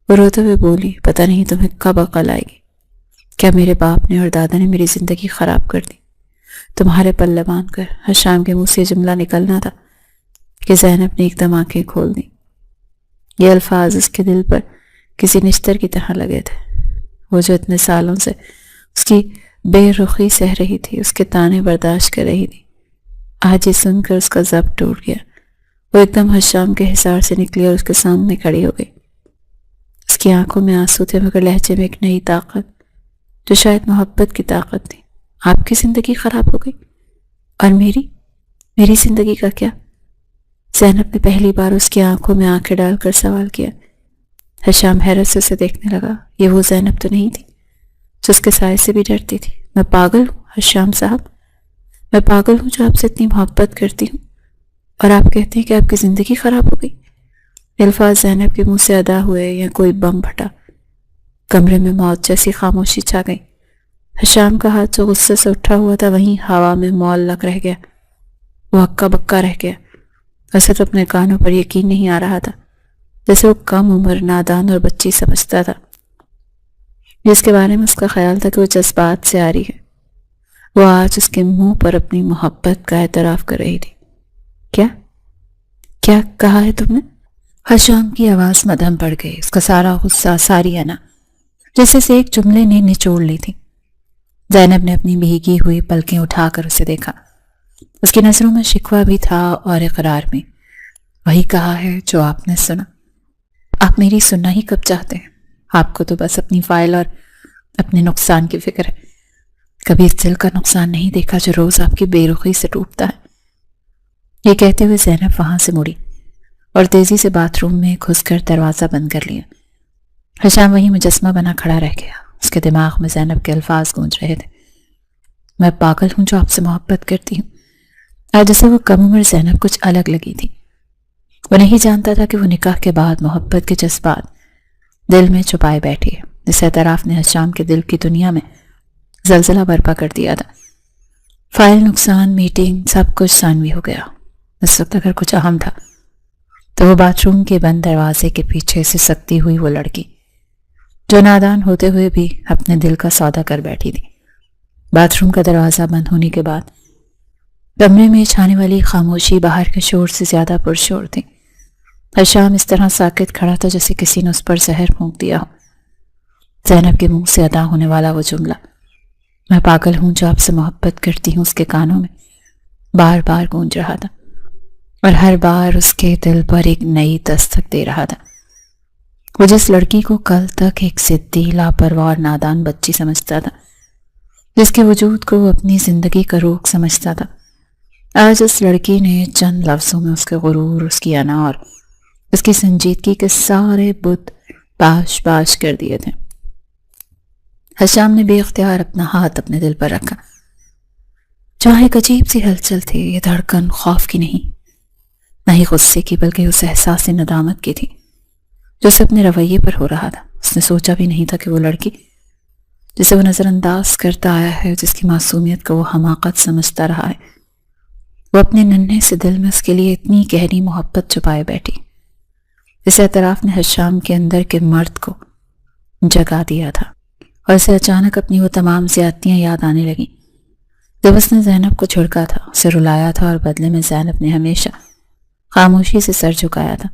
وہ روتے ہوئے بولی، پتہ نہیں تمہیں کب عقل آئے گی۔ کیا میرے باپ نے اور دادا نے میری زندگی خراب کر دی تمہارے پلے باندھ کر؟ حشام کے منہ سے جملہ نکلنا تھا کہ زینب نے ایک دم آنکھیں کھول دیں۔ یہ الفاظ اس کے دل پر کسی نشتر کی طرح لگے تھے۔ وہ جو اتنے سالوں سے اس کی بے رخی سہ رہی تھی، اس کے طعنے برداشت کر رہی تھی، آج یہ سن کر اس کا ضبط ٹوٹ گیا۔ وہ ایک دم حشام کے حصار سے نکلی اور اس کے سامنے کھڑی ہو گئی۔ اس کی آنکھوں میں آنسو تھے مگر لہجے میں ایک نئی طاقت جو شاید محبت کی طاقت تھی۔ آپ کی زندگی خراب ہو گئی؟ اور میری زندگی کا کیا؟ زینب نے پہلی بار اس کی آنکھوں میں آنکھیں ڈال کر سوال کیا۔ حشام حیرت سے اسے دیکھنے لگا۔ یہ وہ زینب تو نہیں تھی جو اس کے سائے سے بھی ڈرتی تھی۔ میں پاگل ہوں حشام صاحب، میں پاگل ہوں جو آپ سے اتنی محبت کرتی ہوں، اور آپ کہتے ہیں کہ آپ کی زندگی خراب ہو گئی۔ الفاظ زینب کے منہ سے ادا ہوئے یا کوئی بم پھٹا۔ کمرے میں موت جیسی خاموشی چھا گئی۔ حشام کا ہاتھ جو غصے سے اٹھا ہوا تھا وہیں ہوا میں معلق رہ گیا۔ وہ ہکا بکا رہ گیا۔ اسد اپنے کانوں پر یقین نہیں آ رہا تھا، جیسے وہ کم عمر، نادان اور بچی سمجھتا تھا، جس کے بارے میں اس کا خیال تھا کہ وہ جذبات سے آ رہی ہے۔ وہ آج اس کے منہ پر اپنی محبت کا اعتراف کر رہی تھی۔ کیا کہا ہے تم نے؟ حشام کی آواز مدھم پڑ گئی۔ اس کا سارا غصہ، ساری انا جیسے سے ایک جملے نے نچوڑ لی تھی۔ زینب نے اپنی بھیگی ہوئی پلکیں اٹھا کر اسے دیکھا۔ اس کی نظروں میں شکوہ بھی تھا اور اقرار بھی۔ وہی کہا ہے جو آپ نے سنا۔ آپ میری سننا ہی کب چاہتے ہیں؟ آپ کو تو بس اپنی فائل اور اپنے نقصان کی فکر ہے۔ کبھی اس دل کا نقصان نہیں دیکھا جو روز آپ کی بے رخی سے ٹوٹتا ہے۔ یہ کہتے ہوئے زینب وہاں سے مڑی اور تیزی سے باتھ روم میں گھس کر دروازہ بند کر لیا۔ حشام وہیں مجسمہ بنا کھڑا رہ گیا۔ اس کے دماغ میں زینب کے الفاظ گونج رہے تھے۔ میں پاگل ہوں جو آپ سے محبت کرتی ہوں۔ آج جیسے وہ کم عمر زینب کچھ الگ لگی تھی۔ وہ نہیں جانتا تھا کہ وہ نکاح کے بعد محبت کے جذبات دل میں چھپائے بیٹھی ہے۔ اس اعتراف نے حشام کے دل کی دنیا میں زلزلہ برپا کر دیا تھا۔ فائل، نقصان، میٹنگ، سب کچھ ثانوی ہو گیا۔ اس وقت اگر کچھ اہم تھا تو وہ باتھ روم کے بند دروازے کے پیچھے سے سکتی ہوئی وہ لڑکی جو نادان ہوتے ہوئے بھی اپنے دل کا سودا کر بیٹھی تھی۔ باتھ روم کا دروازہ بند ہونے کے بعد کمرے میں چھانے والی خاموشی باہر کے شور سے زیادہ پرشور تھی۔ حشام اس طرح ساکت کھڑا تھا جیسے کسی نے اس پر زہر پھونک دیا ہو۔ زینب کے منہ سے ادا ہونے والا وہ جملہ، میں پاگل ہوں جو آپ سے محبت کرتی ہوں، اس کے کانوں میں بار بار گونج رہا تھا اور ہر بار اس کے دل پر ایک نئی دستک دے رہا تھا۔ وہ جس لڑکی کو کل تک ایک ضدی، لاپرواہ اور نادان بچی سمجھتا تھا، جس کے وجود کو وہ اپنی زندگی کا روگ سمجھتا تھا، آج اس لڑکی نے چند لفظوں میں اس کے غرور، اس کی انا اور اس کی سنجیدگی کے سارے بت پاش پاش کر دیے تھے۔ حشام نے بے اختیار اپنا ہاتھ اپنے دل پر رکھا۔ جہاں ایک عجیب سی ہلچل تھی، یہ دھڑکن خوف کی نہیں، نہ ہی غصے کی، بلکہ اس احساس ندامت کی تھی جو اسے اپنے رویے پر ہو رہا تھا۔ اس نے سوچا بھی نہیں تھا کہ وہ لڑکی جسے وہ نظر انداز کرتا آیا ہے، جس کی معصومیت کو وہ حماقت سمجھتا رہا ہے، وہ اپنے ننھے سے دل میں اس کے لیے اتنی گہری محبت چھپائے بیٹھی۔ اس اعتراف نے حشام کے اندر کے مرد کو جگا دیا تھا اور اسے اچانک اپنی وہ تمام زیادتیاں یاد آنے لگیں جب اس نے زینب کو جھڑکا تھا، اسے رلایا تھا، اور بدلے میں زینب نے ہمیشہ خاموشی سے سر جھکایا تھا۔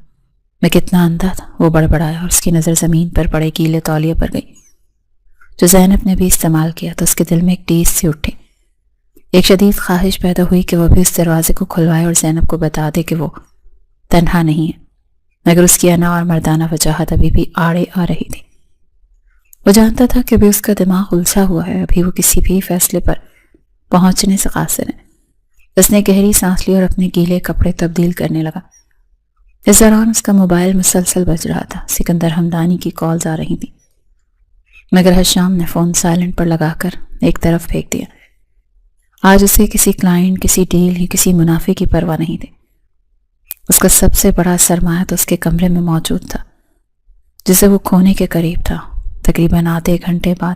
میں کتنا اندھا تھا، وہ بڑبڑایا، اور اس کی نظر زمین پر پڑے گیلے تولیے پر گئی جو زینب نے بھی استعمال کیا تو اس کے دل میں ایک ٹیس سی اٹھی۔ ایک شدید خواہش پیدا ہوئی کہ وہ بھی اس دروازے کو کھلوائے اور زینب کو بتا دے کہ وہ تنہا نہیں ہے، مگر اس کی انا اور مردانہ وجاہت ابھی بھی آڑے آ رہی تھی۔ وہ جانتا تھا کہ ابھی اس کا دماغ الجھا ہوا ہے، ابھی وہ کسی بھی فیصلے پر پہنچنے سے قاصر ہے۔ اس نے گہری سانس لی اور اپنے گیلے کپڑے تبدیل کرنے لگا۔ اس دوران اس کا موبائل مسلسل بج رہا تھا، سکندر ہمدانی کی کالز آ رہی تھیں، مگر حشام نے فون سائلنٹ پر لگا کر ایک طرف پھینک دیا۔ آج اسے کسی کلائنٹ، کسی ڈیل یا کسی منافع کی پرواہ نہیں تھی۔ اس کا سب سے بڑا سرمایہ تو اس کے کمرے میں موجود تھا جسے وہ کھونے کے قریب تھا۔ تقریباً آدھے گھنٹے بعد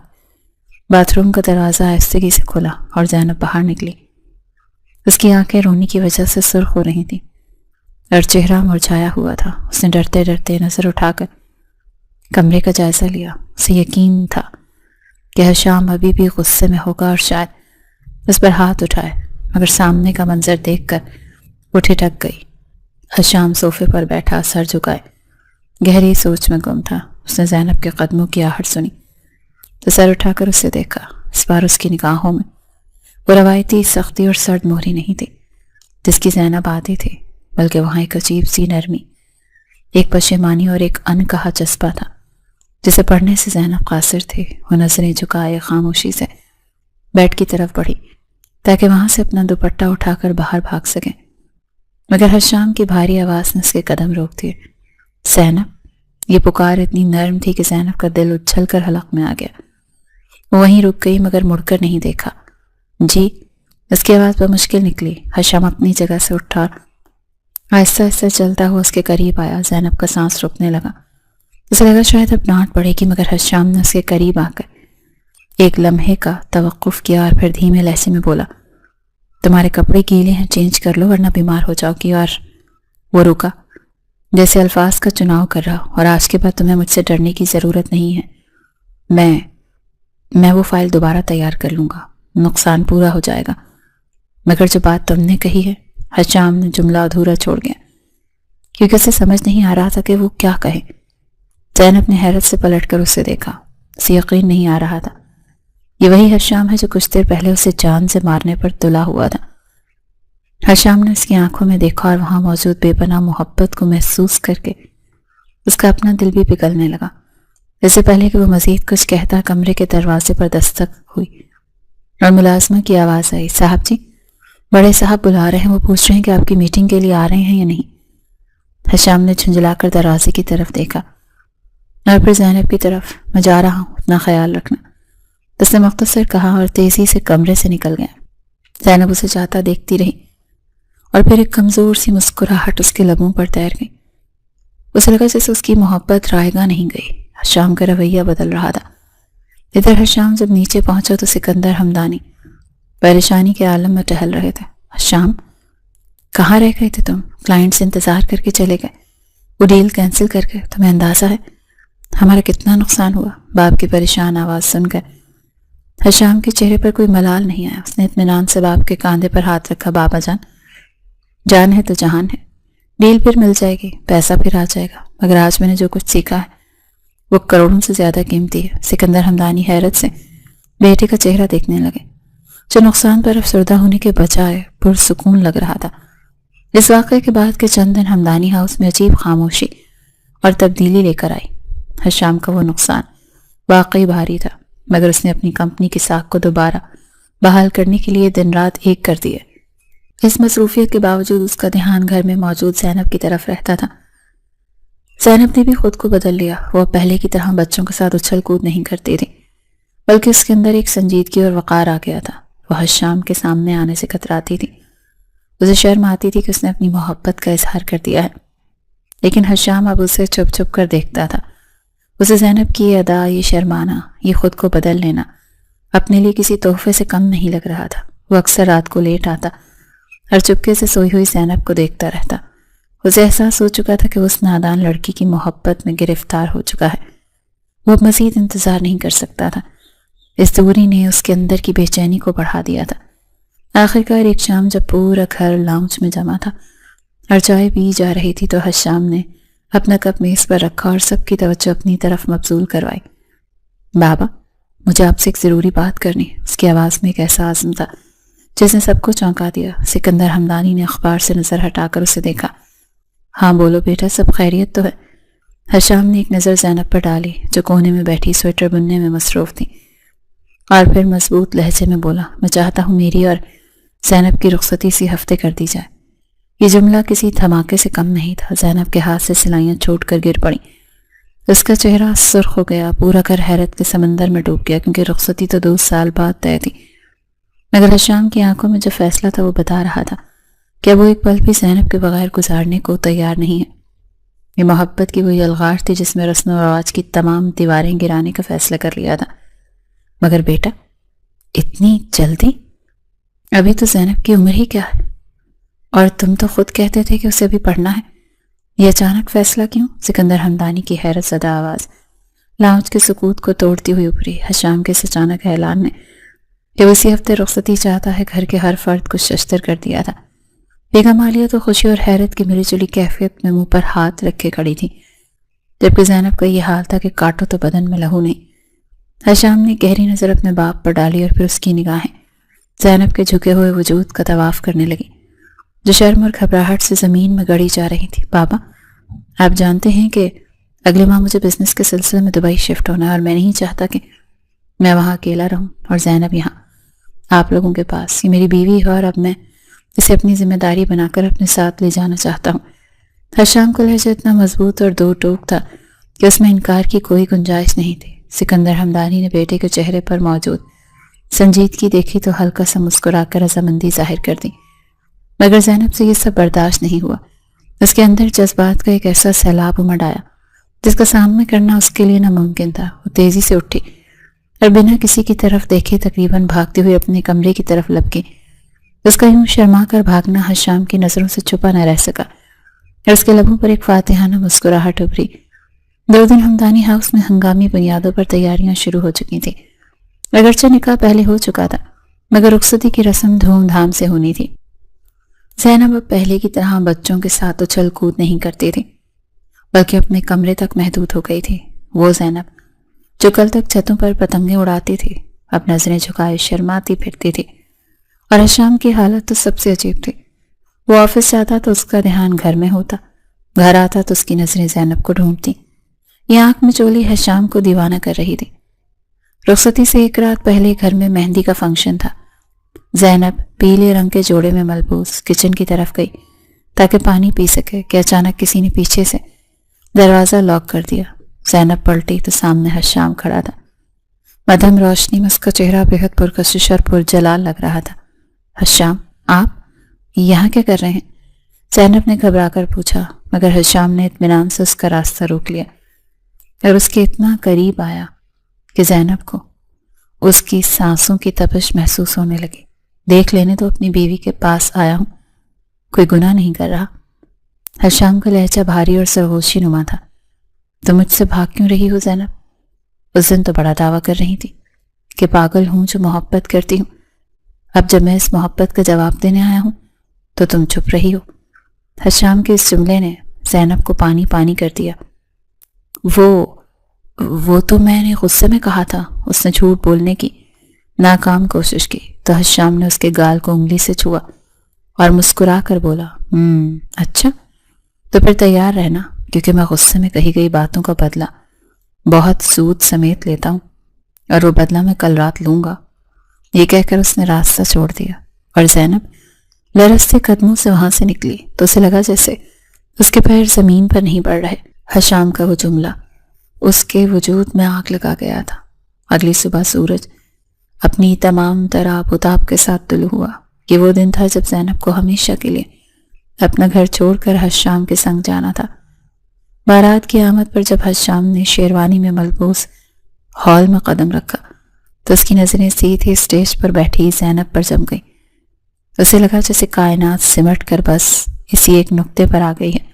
باتھ روم کا دروازہ آہستگی سے کھلا اور زینب باہر نکلی۔ اس کی آنکھیں رونے کی وجہ سے سرخ ہو رہی تھیں اور چہرہ مرجھایا ہوا تھا۔ اس نے ڈرتے ڈرتے نظر اٹھا کر کمرے کا جائزہ لیا۔ اسے یقین تھا کہ حشام ابھی بھی غصے میں ہوگا اور شاید اس پر ہاتھ اٹھائے، مگر سامنے کا منظر دیکھ کر وہ ٹھٹک گئی۔ حشام صوفے پر بیٹھا، سر جھکائے، گہری سوچ میں گم تھا۔ اس نے زینب کے قدموں کی آہٹ سنی تو سر اٹھا کر اسے دیکھا۔ اس بار اس کی نگاہوں میں وہ روایتی سختی اور سرد مہری نہیں تھی جس کی زینب عادی تھی۔ بلکہ وہاں ایک عجیب سی نرمی، ایک پشیمانی اور ایک انکہا جذبہ تھا جسے پڑھنے سے زینب قاصر تھی۔ وہ نظریں جھکائے خاموشی سے بیڈ کی طرف بڑھی تاکہ وہاں سے اپنا دوپٹہ اٹھا کر باہر بھاگ سکیں، مگر حشام کی بھاری آواز نے اس کے قدم روک دیے۔ زینب! یہ پکار اتنی نرم تھی کہ زینب کا دل اچھل کر حلق میں آ گیا۔ وہ وہیں رک گئی مگر مڑ کر نہیں دیکھا۔ جی؟ اس کی آواز بمشکل نکلی۔ حشام اپنی جگہ سے اٹھا اور آہستہ آہستہ چلتا ہوا اس کے قریب آیا۔ زینب کا سانس رکنے لگا، اسے لگا شاید اب ڈانٹ پڑے گی، مگر حشام نے اس کے قریب آ کر ایک لمحے کا توقف کیا اور پھر دھیمے لہجے میں بولا، تمہارے کپڑے گیلے ہیں، چینج کر لو ورنہ بیمار ہو جاؤ گی۔ اور وہ رکا جیسے الفاظ کا چناؤ کر رہا، اور آج کے بعد تمہیں مجھ سے ڈرنے کی ضرورت نہیں ہے۔ میں وہ فائل دوبارہ تیار کر لوں گا، نقصان پورا ہو جائے گا، مگر جو بات تم نے کہی ہے۔ حشام نے جملہ ادھورا چھوڑ گیا کیونکہ اسے سمجھ نہیں آ رہا تھا کہ وہ کیا کہے۔ زینب نے حیرت سے پلٹ کر اسے دیکھا، اسے یقین نہیں آ رہا تھا یہ وہی حشام ہے جو کچھ دیر پہلے اسے جان سے مارنے پر تلا ہوا تھا۔ حشام نے اس کی آنکھوں میں دیکھا اور وہاں موجود بے پناہ محبت کو محسوس کر کے اس کا اپنا دل بھی پگھلنے لگا۔ اس سے پہلے کہ وہ مزید کچھ کہتا کمرے کے دروازے پر دستک ہوئی اور ملازمہ کی آواز آئی، صاحب جی، بڑے صاحب بلا رہے ہیں، وہ پوچھ رہے ہیں کہ آپ کی میٹنگ کے لیے آ رہے ہیں یا نہیں۔ حشام نے جھنجھلا کر دروازے کی طرف دیکھا اور پھر زینب کی طرف۔ میں جا رہا ہوں، اپنا خیال رکھنا، اس نے مختصر کہا اور تیزی سے کمرے سے نکل گیا۔ زینب اسے جاتا دیکھتی رہی اور پھر ایک کمزور سی مسکراہٹ اس کے لبوں پر تیر گئی۔ اسے لگا جیسے اس کی محبت رائے گاہ نہیں گئی، حشام کا رویہ بدل رہا تھا۔ ادھر حشام جب نیچے پہنچا تو سکندر حمدانی پریشانی کے عالم میں ٹہل رہے تھے۔ حشام، کہاں رہ گئے تھے تم؟ کلائنٹ سے انتظار کر کے چلے گئے، وہ ڈیل کینسل کر کے؟ تمہیں اندازہ ہے ہمارا کتنا نقصان ہوا؟ باپ کی پریشان آواز سن کر حشام کے چہرے پر کوئی ملال نہیں آیا۔ اس نے اطمینان سے باپ کے کاندھے پر ہاتھ رکھا۔ بابا جان، جان ہے تو جہان ہے، ڈیل پھر مل جائے گی، پیسہ پھر آ جائے گا، مگر آج میں نے جو کچھ سیکھا ہے وہ کروڑوں سے زیادہ قیمتی ہے۔ سکندر حمدانی حیرت سے بیٹے کا چہرہ دیکھنے لگے جو نقصان پر افسردہ ہونے کے بجائے پرسکون لگ رہا تھا۔ اس واقعے کے بعد کے چند دن حمدانی ہاؤس میں عجیب خاموشی اور تبدیلی لے کر آئی۔ حشام کا وہ نقصان واقعی بھاری تھا، مگر اس نے اپنی کمپنی کی ساکھ کو دوبارہ بحال کرنے کے لیے دن رات ایک کر دیے۔ اس مصروفیت کے باوجود اس کا دھیان گھر میں موجود زینب کی طرف رہتا تھا۔ زینب نے بھی خود کو بدل لیا، وہ اب پہلے کی طرح بچوں کے ساتھ اچھل کود نہیں کرتی تھی، بلکہ اس کے اندر ایک سنجیدگی اور وقار آ گیا تھا۔ وہ حشام کے سامنے آنے سے کتراتی تھی، اسے شرم آتی تھی کہ اس نے اپنی محبت کا اظہار کر دیا ہے، لیکن حشام اب اسے چھپ چھپ کر دیکھتا تھا۔ اسے زینب کی یہ ادا، یہ شرمانا، یہ خود کو بدل لینا اپنے لیے کسی تحفے سے کم نہیں لگ رہا تھا۔ وہ اکثر رات کو لیٹ آتا اور چپکے سے سوئی ہوئی زینب کو دیکھتا رہتا۔ اسے احساس ہو چکا تھا کہ وہ اس نادان لڑکی کی محبت میں گرفتار ہو چکا ہے۔ وہ اب مزید انتظار نہیں کر سکتا تھا، اس دوری نے اس کے اندر کی بے چینی کو بڑھا دیا تھا۔ آخرکار ایک شام جب پورا گھر لاؤنج میں جمع تھا اور چائے پی جا رہی تھی تو حشام نے اپنا کپ میز پر رکھا اور سب کی توجہ اپنی طرف مبذول کروائی۔ بابا، مجھے آپ سے ایک ضروری بات کرنی۔ اس کی آواز میں ایک ایسا عزم تھا جس نے سب کو چونکا دیا۔ سکندر حمدانی نے اخبار سے نظر ہٹا کر اسے دیکھا۔ ہاں بولو بیٹا، سب خیریت تو ہے؟ حشام نے ایک نظر زینب پر ڈالی جو کونے میں بیٹھی سویٹر بننے میں مصروف تھی، اور پھر مضبوط لہجے میں بولا، میں چاہتا ہوں میری اور زینب کی رخصتی اسی ہفتے کر دی جائے۔ یہ جملہ کسی دھماکے سے کم نہیں تھا۔ زینب کے ہاتھ سے سلائیاں چھوٹ کر گر پڑیں، اس کا چہرہ سرخ ہو گیا، پورا گھر حیرت کے سمندر میں ڈوب گیا، کیونکہ رخصتی تو 2 سال بعد طے تھی۔ مگر حشام کی آنکھوں میں جو فیصلہ تھا وہ بتا رہا تھا کہ وہ ایک پل بھی زینب کے بغیر گزارنے کو تیار نہیں ہے۔ یہ محبت کی وہی الغار تھی جس میں رسم و رواج کی تمام دیواریں گرانے کا فیصلہ کر لیا تھا۔ مگر بیٹا، اتنی جلدی؟ ابھی تو زینب کی عمر ہی کیا ہے، اور تم تو خود کہتے تھے کہ اسے ابھی پڑھنا ہے، یہ اچانک فیصلہ کیوں؟ سکندر حمدانی کی حیرت زدہ آواز لاؤنج کے سکوت کو توڑتی ہوئی ابھری۔ حشام کے اس اچانک اعلان نے کہ وہ اسی ہفتے رخصتی چاہتا ہے گھر کے ہر فرد کو ششدر کر دیا تھا۔ بیگم عالیہ تو خوشی اور حیرت کی ملی جلی کیفیت میں منہ پر ہاتھ رکھے کھڑی تھی، جبکہ زینب کا یہ حال تھا کہ کاٹو تو بدن میں لہو نہیں۔ حشام نے گہری نظر اپنے باپ پر ڈالی اور پھر اس کی نگاہیں زینب کے جھکے ہوئے وجود کا طواف کرنے لگی۔ جو شرم اور گھبراہٹ سے زمین میں گڑی جا رہی تھی. بابا آپ جانتے ہیں کہ اگلے ماہ مجھے بزنس کے سلسلے میں دبئی شفٹ ہونا ہے اور میں نہیں چاہتا کہ میں وہاں اکیلا رہوں اور زینب یہاں آپ لوگوں کے پاس. یہ میری بیوی ہے اور اب میں اسے اپنی ذمہ داری بنا کر اپنے ساتھ لے جانا چاہتا ہوں. حشام کا لہجہ اتنا مضبوط اور دو ٹوک تھا کہ اس میں انکار کی کوئی گنجائش نہیں تھی. سکندر حمدانی نے بیٹے کے چہرے پر موجود سنجیدگی دیکھی تو ہلکا سا مسکرا کر رضامندی ظاہر کر دی، مگر زینب سے یہ سب برداشت نہیں ہوا. اس کے اندر جذبات کا ایک ایسا سیلاب امڑ آیا جس کا سامنا کرنا اس کے لیے ناممکن تھا. وہ تیزی سے اٹھی اور بنا کسی کی طرف دیکھے تقریباً بھاگتے ہوئے اپنے کمرے کی طرف لپکی. اس کا یوں شرما کر بھاگنا حشام کی نظروں سے چھپا نہ رہ سکا اور اس کے لبوں پر ایک فاتحانہ مسکراہٹ ابھری. 2 دن حمدانی ہاؤس میں ہنگامی بنیادوں پر تیاریاں شروع ہو چکی تھیں. اگرچہ نکاح پہلے ہو چکا تھا مگر رخصتی کی رسم دھوم دھام سے ہونی تھی. زینب اب پہلے کی طرح بچوں کے ساتھ اچھل کود نہیں کرتی تھی بلکہ اپنے کمرے تک محدود ہو گئی تھی. وہ زینب جو کل تک چھتوں پر پتنگیں اڑاتی تھی اب نظریں جھکائے شرماتی پھرتی تھی. اور حشام کی حالت تو سب سے عجیب تھی. وہ آفس جاتا تو اس کا دھیان گھر میں ہوتا، گھر آتا تو اس کی نظریں زینب کو ڈھونڈتی. یہ آنکھ مچولی حشام کو دیوانہ کر رہی تھی. رخصتی سے ایک رات پہلے گھر میں مہندی کا فنکشن تھا. زینب پیلے رنگ کے جوڑے میں ملبوس کچن کی طرف گئی تاکہ پانی پی سکے کہ اچانک کسی نے پیچھے سے دروازہ لاک کر دیا. زینب پلٹی تو سامنے حشام کھڑا تھا. مدھم روشنی میں اس کا چہرہ بےحد پرکشش اور پرجلال لگ رہا تھا. حشام آپ یہاں کیا کر رہے ہیں؟ زینب نے گھبرا کر پوچھا مگر حشام نے اطمینان سے اس کا راستہ روک لیا اور اس کے اتنا قریب آیا کہ زینب کو اس کی سانسوں کی تپش محسوس ہونے لگی. دیکھ لینے تو اپنی بیوی کے پاس آیا ہوں، کوئی گناہ نہیں کر رہا. حشام کا لہجہ بھاری اور سرگوشی نما تھا. تو مجھ سے بھاگ کیوں رہی ہو زینب؟ اس دن تو بڑا دعویٰ کر رہی تھی کہ پاگل ہوں جو محبت کرتی ہوں. اب جب میں اس محبت کا جواب دینے آیا ہوں تو تم چھپ رہی ہو. حشام کے اس جملے نے زینب کو پانی پانی کر دیا. وہ تو میں نے غصے میں کہا تھا. اس نے جھوٹ بولنے کی ناکام کوشش کی تو حشام نے اس کے گال کو انگلی سے چھوا اور مسکرا کر بولا اچھا تو پھر تیار رہنا کیونکہ میں غصے میں کہی گئی باتوں کا بدلہ بہت سود سمیت لیتا ہوں اور وہ بدلہ میں کل رات لوں گا. یہ کہہ کر اس نے راستہ چھوڑ دیا اور زینب لرزتے قدموں سے وہاں سے نکلی تو اسے لگا جیسے اس کے پیر زمین پر نہیں پڑ رہے. حشام کا وہ جملہ اس کے وجود میں آگ لگا گیا تھا. اگلی صبح سورج اپنی تمام تر آب و تاب کے ساتھ طلوع ہوا. یہ وہ دن تھا جب زینب کو ہمیشہ کے لیے اپنا گھر چھوڑ کر حشام کے سنگ جانا تھا. بارات کی آمد پر جب حشام نے شیروانی میں ملبوس ہال میں قدم رکھا تو اس کی نظریں سیدھے اسٹیج پر بیٹھی زینب پر جم گئی. اسے لگا جیسے کائنات سمٹ کر بس اسی ایک نقطے پر آ گئی ہے.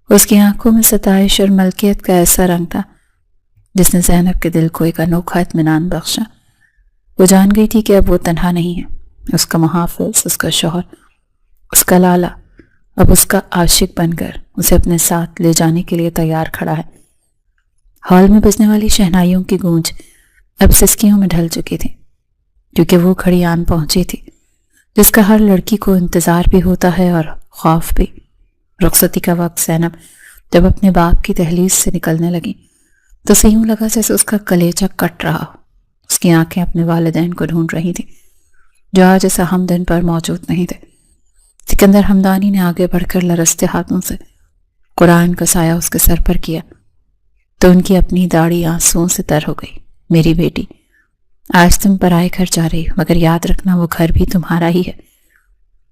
اس کی آنکھوں میں ستائش اور ملکیت کا ایسا رنگ تھا جس نے زینب کے دل کو ایک انوکھا اطمینان بخشا. وہ جان گئی تھی کہ اب وہ تنہا نہیں ہے. اس کا محافظ، اس کا شوہر، اس کا لالا اب اس کا عاشق بن کر اسے اپنے ساتھ لے جانے کے لیے تیار کھڑا ہے. ہال میں بجنے والی شہنائیوں کی گونج اب سسکیوں میں ڈھل چکی تھی کیونکہ وہ کھڑی آن پہنچی تھی جس کا ہر لڑکی کو انتظار بھی ہوتا ہے اور خوف بھی. رخصتی کا وقت زینب جب اپنے باپ کی دہلیز سے نکلنے لگی تو اسے یوں لگا جیسے اس کا کلیجہ کٹ رہا ہو. اس کی آنکھیں اپنے والدین کو ڈھونڈ رہی تھی جو آج اس اہم دن پر موجود نہیں تھے. سکندر حمدانی نے آگے بڑھ کر لرزتے ہاتھوں سے قرآن کا سایہ اس کے سر پر کیا تو ان کی اپنی داڑھی آنسوؤں سے تر ہو گئی. میری بیٹی، آج تم پرائے گھر جا رہی ہو مگر یاد رکھنا وہ گھر بھی تمہارا ہی ہے.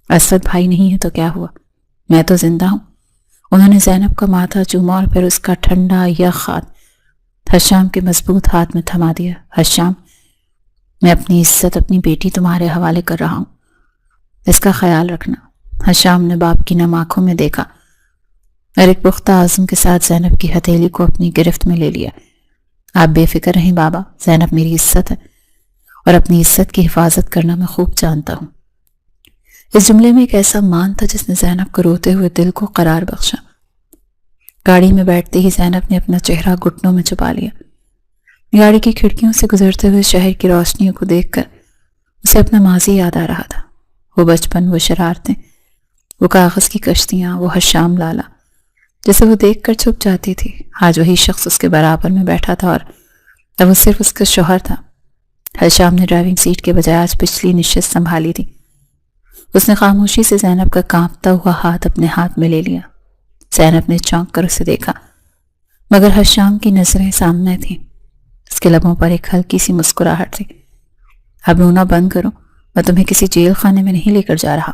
اسود بھائی نہیں ہے تو کیا ہوا، میں تو زندہ ہوں. انہوں نے زینب کا ماتھا چوما اور پھر اس کا ٹھنڈا یخ ہاتھ حشام کے مضبوط ہاتھ میں تھما دیا. حشام، میں اپنی عزت اپنی بیٹی تمہارے حوالے کر رہا ہوں، اس کا خیال رکھنا. حشام نے باپ کی نم آنکھوں میں دیکھا اور ایک پختہ عزم کے ساتھ زینب کی ہتھیلی کو اپنی گرفت میں لے لیا. آپ بے فکر رہیں بابا، زینب میری عزت ہے اور اپنی عزت کی حفاظت کرنا میں خوب جانتا ہوں. اس جملے میں ایک ایسا مان تھا جس نے زینب کو روتے ہوئے دل کو قرار بخشا. گاڑی میں بیٹھتے ہی زینب نے اپنا چہرہ گھٹنوں میں چھپا لیا. گاڑی کی کھڑکیوں سے گزرتے ہوئے شہر کی روشنیوں کو دیکھ کر اسے اپنا ماضی یاد آ رہا تھا. وہ بچپن، وہ شرارتیں، وہ کاغذ کی کشتیاں، وہ حشام لالا جسے وہ دیکھ کر چھپ جاتی تھی، آج وہی شخص اس کے برابر میں بیٹھا تھا اور اب وہ صرف اس کا شوہر تھا۔ حشام نے ڈرائیونگ سیٹ کے بجائے آج پچھلی نشست سنبھالی تھی۔ اس نے خاموشی سے زینب کا کانپتا ہوا ہاتھ اپنے ہاتھ میں لے لیا۔ زینب نے چونک کر اسے دیکھا، مگر حشام کی نظریں سامنے تھیں۔ اس کے لبوں پر ایک ہلکی سی مسکراہٹ تھی۔ اب رونا بند کرو، میں تمہیں کسی جیل خانے میں نہیں لے کر جا رہا،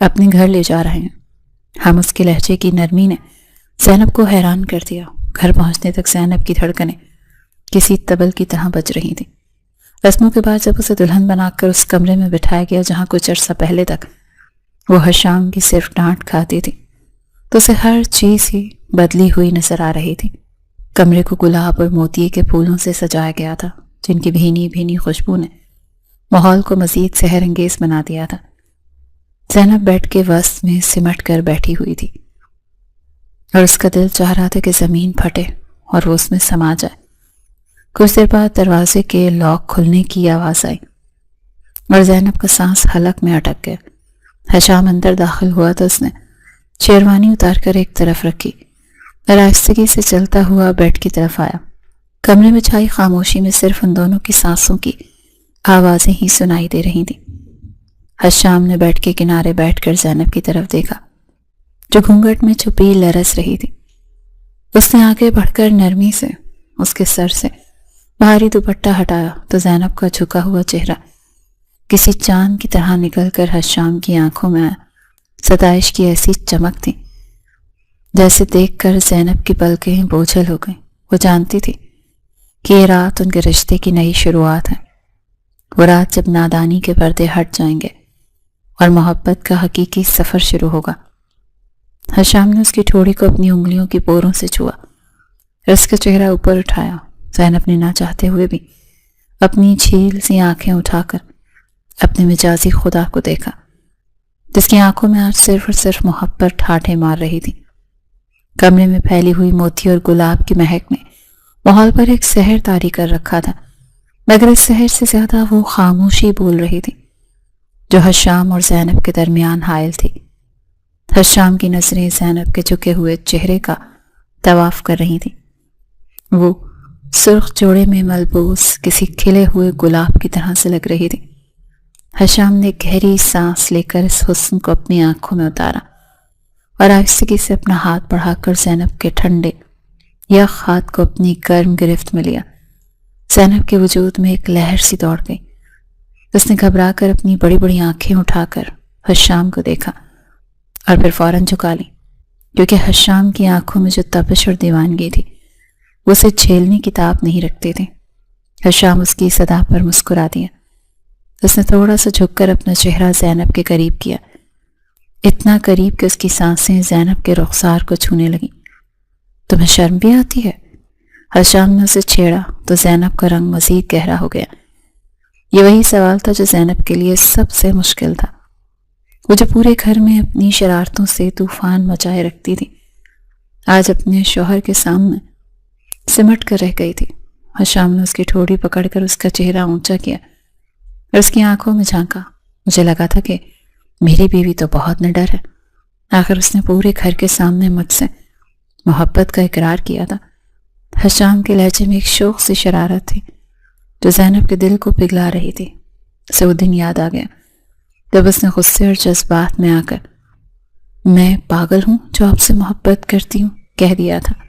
اپنے گھر لے جا رہے ہیں ہم۔ اس کے لہجے کی نرمی نے زینب کو حیران کر دیا۔ گھر پہنچنے تک زینب کی دھڑکنیں کسی طبل کی طرح بج رہی تھیں۔ رسموں کے بعد جب اسے دلہن بنا کر اس کمرے میں بٹھایا گیا جہاں کچھ عرصہ پہلے تک وہ حشام کی صرف ڈانٹ کھاتی تھی، تو اسے ہر چیز ہی بدلی ہوئی نظر آ رہی تھی۔ کمرے کو گلاب اور موتیے کے پھولوں سے سجایا گیا تھا جن کی بھینی بھینی خوشبو نے ماحول کو مزید سحر انگیز بنا دیا تھا۔ زینب بیڈ کے وسط میں سمٹ کر بیٹھی ہوئی تھی اور اس کا دل چاہ رہا تھا کہ زمین پھٹے اور وہ اس میں سما جائے۔ کچھ دیر بعد دروازے کے لاک کھلنے کی آواز آئی اور زینب کا سانس حلق میں اٹک گیا۔ حشام اندر داخل ہوا تو اس نے شیروانی اتار کر ایک طرف رکھی اور آہستگی سے چلتا ہوا بیڈ کی طرف آیا۔ کمرے میں چھائی خاموشی میں صرف ان دونوں کی سانسوں کی آوازیں ہی سنائی دے رہی تھیں۔ حشام نے بیڈ کے کنارے بیٹھ کر زینب کی طرف دیکھا جو گھونگھٹ میں چھپی لرز رہی تھی۔ اس نے آگے بڑھ کر نرمی سے اس کے سر سے بھاری دوپٹہ ہٹایا تو زینب کا جھکا ہوا چہرہ کسی چاند کی طرح نکل کر حشام کی آنکھوں میں آیا۔ ستائش کی ایسی چمک تھی جیسے دیکھ کر زینب کی پلکیں بوجھل ہو گئیں۔ وہ جانتی تھی کہ یہ رات ان کے رشتے کی نئی شروعات ہے، وہ رات جب نادانی کے پردے ہٹ جائیں گے اور محبت کا حقیقی سفر شروع ہوگا۔ حشام نے اس کی ٹھوڑی کو اپنی انگلیوں کی پوروں سے چھوا اور اس کا چہرہ اوپر اٹھایا۔ زینب نے نہ چاہتے ہوئے بھی اپنی جھیل سی آنکھیں اٹھا کر اپنے مجازی خدا کو دیکھا جس کی آنکھوں میں آج صرف اور صرف محبت ٹھاٹھے مار رہی تھی۔ کمرے میں پھیلی ہوئی موتی اور گلاب کی مہک نے ماحول پر ایک سحر طاری کر رکھا تھا، مگر اس سحر سے زیادہ وہ خاموشی بول رہی تھی جو حشام اور زینب کے درمیان حائل تھی۔ حشام کی نظریں زینب کے جھکے ہوئے چہرے کا طواف کر رہی تھی۔ وہ سرخ جوڑے میں ملبوس کسی کھلے ہوئے گلاب کی طرح سے لگ رہی تھی۔ حشام نے گہری سانس لے کر اس حسن کو اپنی آنکھوں میں اتارا اور آہستگی سے اپنا ہاتھ بڑھا کر زینب کے ٹھنڈے یخ ہاتھ کو اپنی گرم گرفت میں لیا۔ زینب کے وجود میں ایک لہر سی دوڑ گئی۔ اس نے گھبرا کر اپنی بڑی بڑی آنکھیں اٹھا کر حشام کو دیکھا اور پھر فوراً جھکا لی، کیونکہ حشام کی آنکھوں میں جو تپش اور دیوانگی تھی وہ اسے جھیلنے کی تاب نہیں رکھتے تھے۔ حشام اس کی صدا پر مسکرا دیا۔ اس نے تھوڑا سا جھک کر اپنا چہرہ زینب کے قریب کیا، اتنا قریب کہ اس کی سانسیں زینب کے رخسار کو چھونے لگیں۔ تمہیں شرم بھی آتی ہے؟ حشام نے اسے چھیڑا تو زینب کا رنگ مزید گہرا ہو گیا۔ یہ وہی سوال تھا جو زینب کے لیے سب سے مشکل تھا، وہ جو پورے گھر میں اپنی شرارتوں سے طوفان مچائے رکھتی تھی، آج اپنے شوہر کے سامنے سمٹ کر رہ گئی تھی۔ حشام نے اس کی ٹھوڑی پکڑ کر اس کا چہرہ اونچا کیا اور اس کی آنکھوں میں جھانکا۔ مجھے لگا تھا کہ میری بیوی تو بہت نڈر ہے، آخر اس نے پورے گھر کے سامنے مجھ سے محبت کا اقرار کیا تھا۔ حشام کے لہجے میں ایک شوق سی شرارت تھی جو زینب کے دل کو پگھلا رہی تھی۔ اسے وہ دن یاد آ گیا جب اس نے غصے اور جذبات میں آ کر میں پاگل ہوں جو آپ سے محبت کرتی ہوں کہہ دیا تھا۔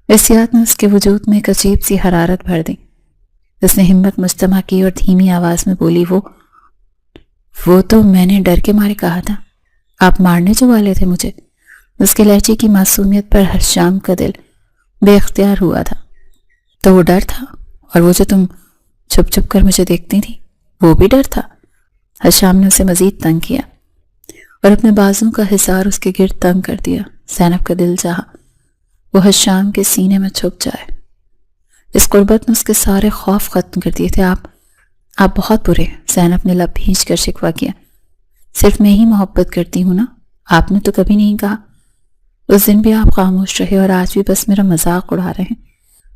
اس یاد نے اس کے وجود میں ایک عجیب سی حرارت بھر دی۔ اس نے ہمت مجتمع کی اور دھیمی آواز میں بولی، وہ تو میں نے ڈر کے مارے کہا تھا، آپ مارنے جو والے تھے مجھے۔ اس کے لہجے کی معصومیت پر حشام کا دل بے اختیار ہوا تھا۔ تو وہ ڈر تھا، اور وہ جو تم چھپ چھپ کر مجھے دیکھتی تھی وہ بھی ڈر تھا؟ حشام نے اسے مزید تنگ کیا اور اپنے بازوں کا حصار اس کے گرد تنگ کر دیا۔ زینب کا دل چاہا وہ حشام کے سینے میں چھپ جائے۔ اس قربت نے اس کے سارے خوف ختم کر دیے تھے۔ آپ بہت برے، زینب نے لب بھینچ کر شکوہ کیا۔ صرف میں ہی محبت کرتی ہوں نا، آپ نے تو کبھی نہیں کہا۔ اس دن بھی آپ خاموش رہے اور آج بھی بس میرا مذاق اڑا رہے ہیں۔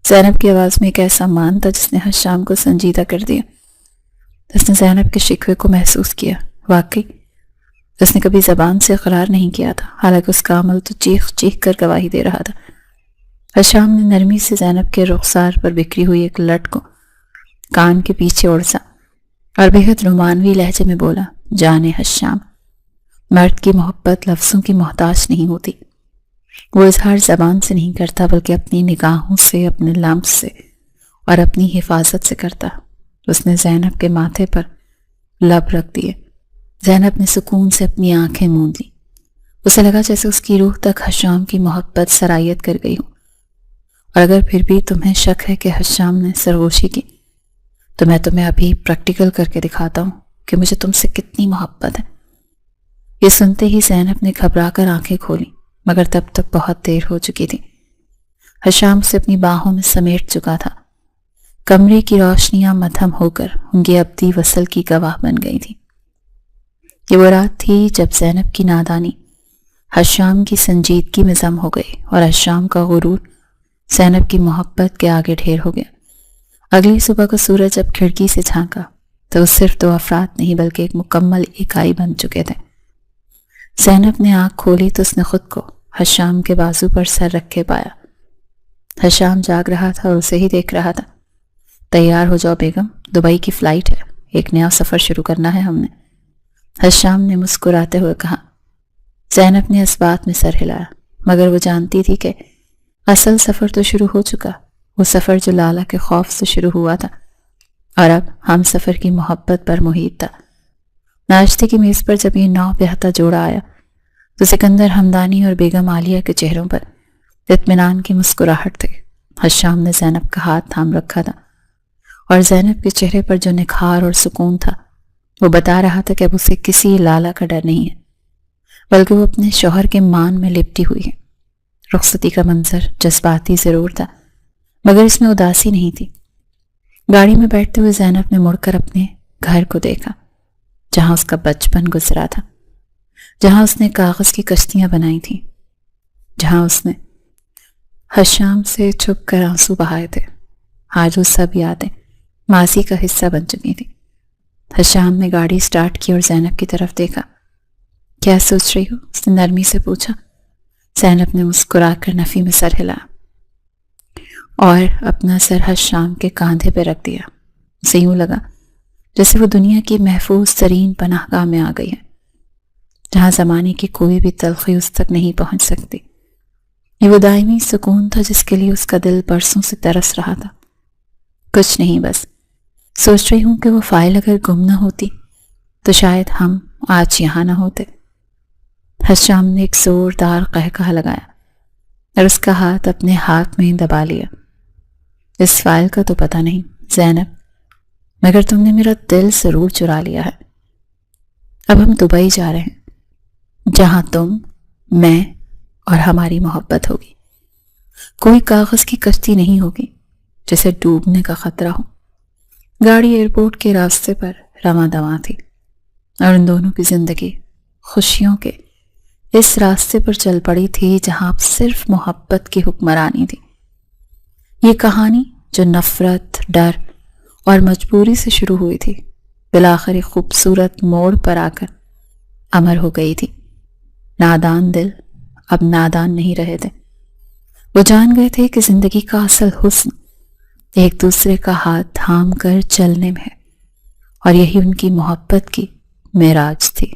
زینب کی آواز میں ایک ایسا مان تھا جس نے حشام کو سنجیدہ کر دیا۔ اس نے زینب کے شکوے کو محسوس کیا۔ واقعی اس نے کبھی زبان سے اقرار نہیں کیا تھا، حالانکہ اس کا عمل تو چیخ چیخ کر گواہی دے رہا تھا۔ حشام نے نرمی سے زینب کے رخسار پر بکھری ہوئی ایک لٹ کو کان کے پیچھے اڑسا اور بےحد رومانوی لہجے میں بولا، جانے حشام، مرد کی محبت لفظوں کی محتاج نہیں ہوتی، وہ اظہار زبان سے نہیں کرتا بلکہ اپنی نگاہوں سے، اپنے لمس سے اور اپنی حفاظت سے کرتا۔ اس نے زینب کے ماتھے پر لب رکھ دیے۔ زینب نے سکون سے اپنی آنکھیں موند لی۔ اسے لگا جیسے اس کی روح تک حشام کی محبت سرایت کر گئی ہو۔ اور اگر پھر بھی تمہیں شک ہے کہ حشام نے سرگوشی کی، تو میں تمہیں ابھی پریکٹیکل کر کے دکھاتا ہوں کہ مجھے تم سے کتنی محبت ہے۔ یہ سنتے ہی زینب نے گھبرا کر آنکھیں کھولی، مگر تب تک بہت دیر ہو چکی تھی۔ حشام سے اپنی باہوں میں سمیٹ چکا تھا۔ کمرے کی روشنیاں مدھم ہو کر ان کی ابدی وصل کی گواہ بن گئی تھی۔ یہ وہ رات تھی جب زینب کی نادانی حشام کی سنجیدگی میں ضم ہو گئی اور حشام کا غرور زینب کی محبت کے آگے ڈھیر ہو گیا۔ اگلی صبح کو سورج جب کھڑکی سے جھانکا تو وہ صرف دو افراد نہیں بلکہ ایک مکمل اکائی بن چکے تھے۔ زینب نے آنکھ کھولی تو اس نے خود کو حشام کے بازو پر سر رکھے پایا۔ حشام جاگ رہا تھا اور اسے ہی دیکھ رہا تھا۔ تیار ہو جاؤ بیگم، دبئی کی فلائٹ ہے، ایک نیا سفر شروع کرنا ہے ہم نے، حشام نے مسکراتے ہوئے کہا۔ زینب نے اس بات میں سر ہلایا، مگر وہ جانتی تھی کہ اصل سفر تو شروع ہو چکا، وہ سفر جو لالا کے خوف سے شروع ہوا تھا اور اب ہم سفر کی محبت پر محیط تھا۔ ناشتے کی میز پر جب یہ نو بہتا جوڑا آیا تو سکندر حمدانی اور بیگم عالیہ کے چہروں پر اطمینان کی مسکراہٹ تھی۔ حشام نے زینب کا ہاتھ تھام رکھا تھا اور زینب کے چہرے پر جو نکھار اور سکون تھا وہ بتا رہا تھا کہ اب اسے کسی لالا کا ڈر نہیں ہے، بلکہ وہ اپنے شوہر کے مان میں لپٹی ہوئی ہے۔ رخصتی کا منظر جذباتی ضرور تھا، مگر اس میں اداسی نہیں تھی۔ گاڑی میں بیٹھتے ہوئے زینب نے مڑ کر اپنے گھر کو دیکھا، جہاں اس کا بچپن گزرا تھا، جہاں اس نے کاغذ کی کشتیاں بنائی تھیں، جہاں اس نے حشام سے چھپ کر آنسو بہائے تھے۔ آج وہ سب یادیں ماضی کا حصہ بن چکی تھی۔ حشام نے گاڑی سٹارٹ کی اور زینب کی طرف دیکھا۔ کیا سوچ رہی ہو؟ اس نے نرمی سے پوچھا۔ زینب نے مسکرا کر نفی میں سر ہلایا اور اپنا سر حشام کے کاندھے پہ رکھ دیا۔ اسے یوں لگا جیسے وہ دنیا کی محفوظ ترین پناہ گاہ میں آ گئی ہے، جہاں زمانے کی کوئی بھی تلخی اس تک نہیں پہنچ سکتی۔ یہ وہ دائمی سکون تھا جس کے لیے اس کا دل برسوں سے ترس رہا تھا۔ کچھ نہیں، بس سوچ رہی ہوں کہ وہ فائل اگر گم نہ ہوتی تو شاید ہم آج یہاں نہ ہوتے۔ حشام نے ایک زوردار قہقہہ لگایا اور اس کا ہاتھ اپنے ہاتھ میں دبا لیا۔ اس فائل کا تو پتہ نہیں زینب، مگر تم نے میرا دل ضرور چرا لیا ہے۔ اب ہم دبئی جا رہے ہیں، جہاں تم، میں اور ہماری محبت ہوگی۔ کوئی کاغذ کی کشتی نہیں ہوگی جسے ڈوبنے کا خطرہ ہو۔ گاڑی ایئرپورٹ کے راستے پر رواں دواں تھی اور ان دونوں کی زندگی خوشیوں کے اس راستے پر چل پڑی تھی جہاں اب صرف محبت کی حکمرانی تھی۔ یہ کہانی جو نفرت، ڈر اور مجبوری سے شروع ہوئی تھی، بالآخر ایک خوبصورت موڑ پر آ کر امر ہو گئی تھی۔ نادان دل اب نادان نہیں رہے تھے، وہ جان گئے تھے کہ زندگی کا اصل حسن ایک دوسرے کا ہاتھ تھام کر چلنے میں ہے، اور یہی ان کی محبت کی معراج تھی۔